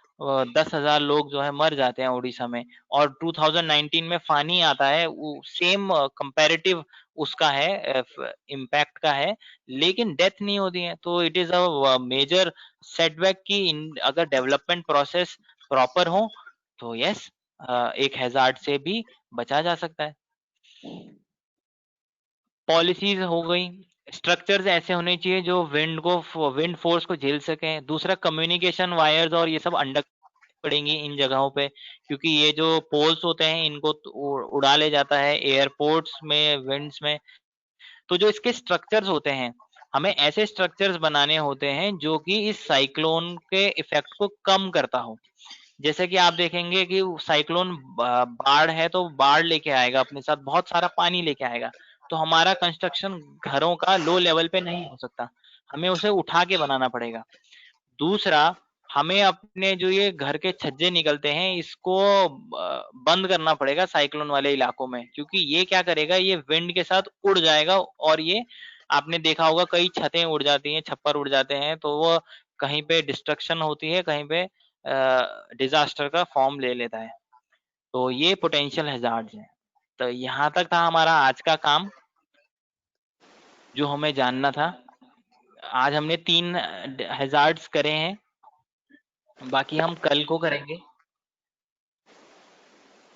10,000 लोग जो है मर जाते हैं उड़ीसा में, और 2019 में फानी आता है, सेम कंपैरेटिव उसका है, इम्पैक्ट का है, लेकिन डेथ नहीं होती है। तो it is a major setback कि अगर डेवलपमेंट प्रोसेस प्रॉपर हो तो यस, एक हैजार्ड से भी बचा जा सकता है। पॉलिसीज हो गई, स्ट्रक्चर्स ऐसे होने चाहिए जो विंड फोर्स को झेल सकें। दूसरा कम्युनिकेशन वायर्स और ये सब अंडर पड़ेंगी इन जगहों पे, क्योंकि ये जो पोल्स होते हैं इनको तो उड़ा ले जाता है एयरपोर्ट्स में, विंड्स में। तो जो इसके स्ट्रक्चर्स होते हैं, हमें ऐसे स्ट्रक्चर्स बनाने होते हैं जो कि इस साइक्लोन के इफेक्ट को कम करता हो। जैसे कि आप देखेंगे कि साइक्लोन बाढ़ है तो बाढ़ लेके आएगा अपने साथ, बहुत सारा पानी लेके आएगा, तो हमारा कंस्ट्रक्शन घरों का लो लेवल पे नहीं हो सकता, हमें उसे उठा के बनाना पड़ेगा। दूसरा, हमें अपने जो ये घर के छज्जे निकलते हैं इसको बंद करना पड़ेगा साइक्लोन वाले इलाकों में, क्योंकि ये क्या करेगा, ये विंड के साथ उड़ जाएगा, और ये आपने देखा होगा कई छतें उड़ जाती हैं, छप्पर उड़ जाते हैं, तो वो कहीं पे डिस्ट्रक्शन होती है, कहीं पे डिजास्टर का फॉर्म ले लेता है। तो ये पोटेंशियल हैजार्ड्स हैं। तो यहाँ तक था हमारा आज का काम जो हमें जानना था। आज हमने 3 हैजार्ड्स करे हैं, बाकी हम कल को करेंगे।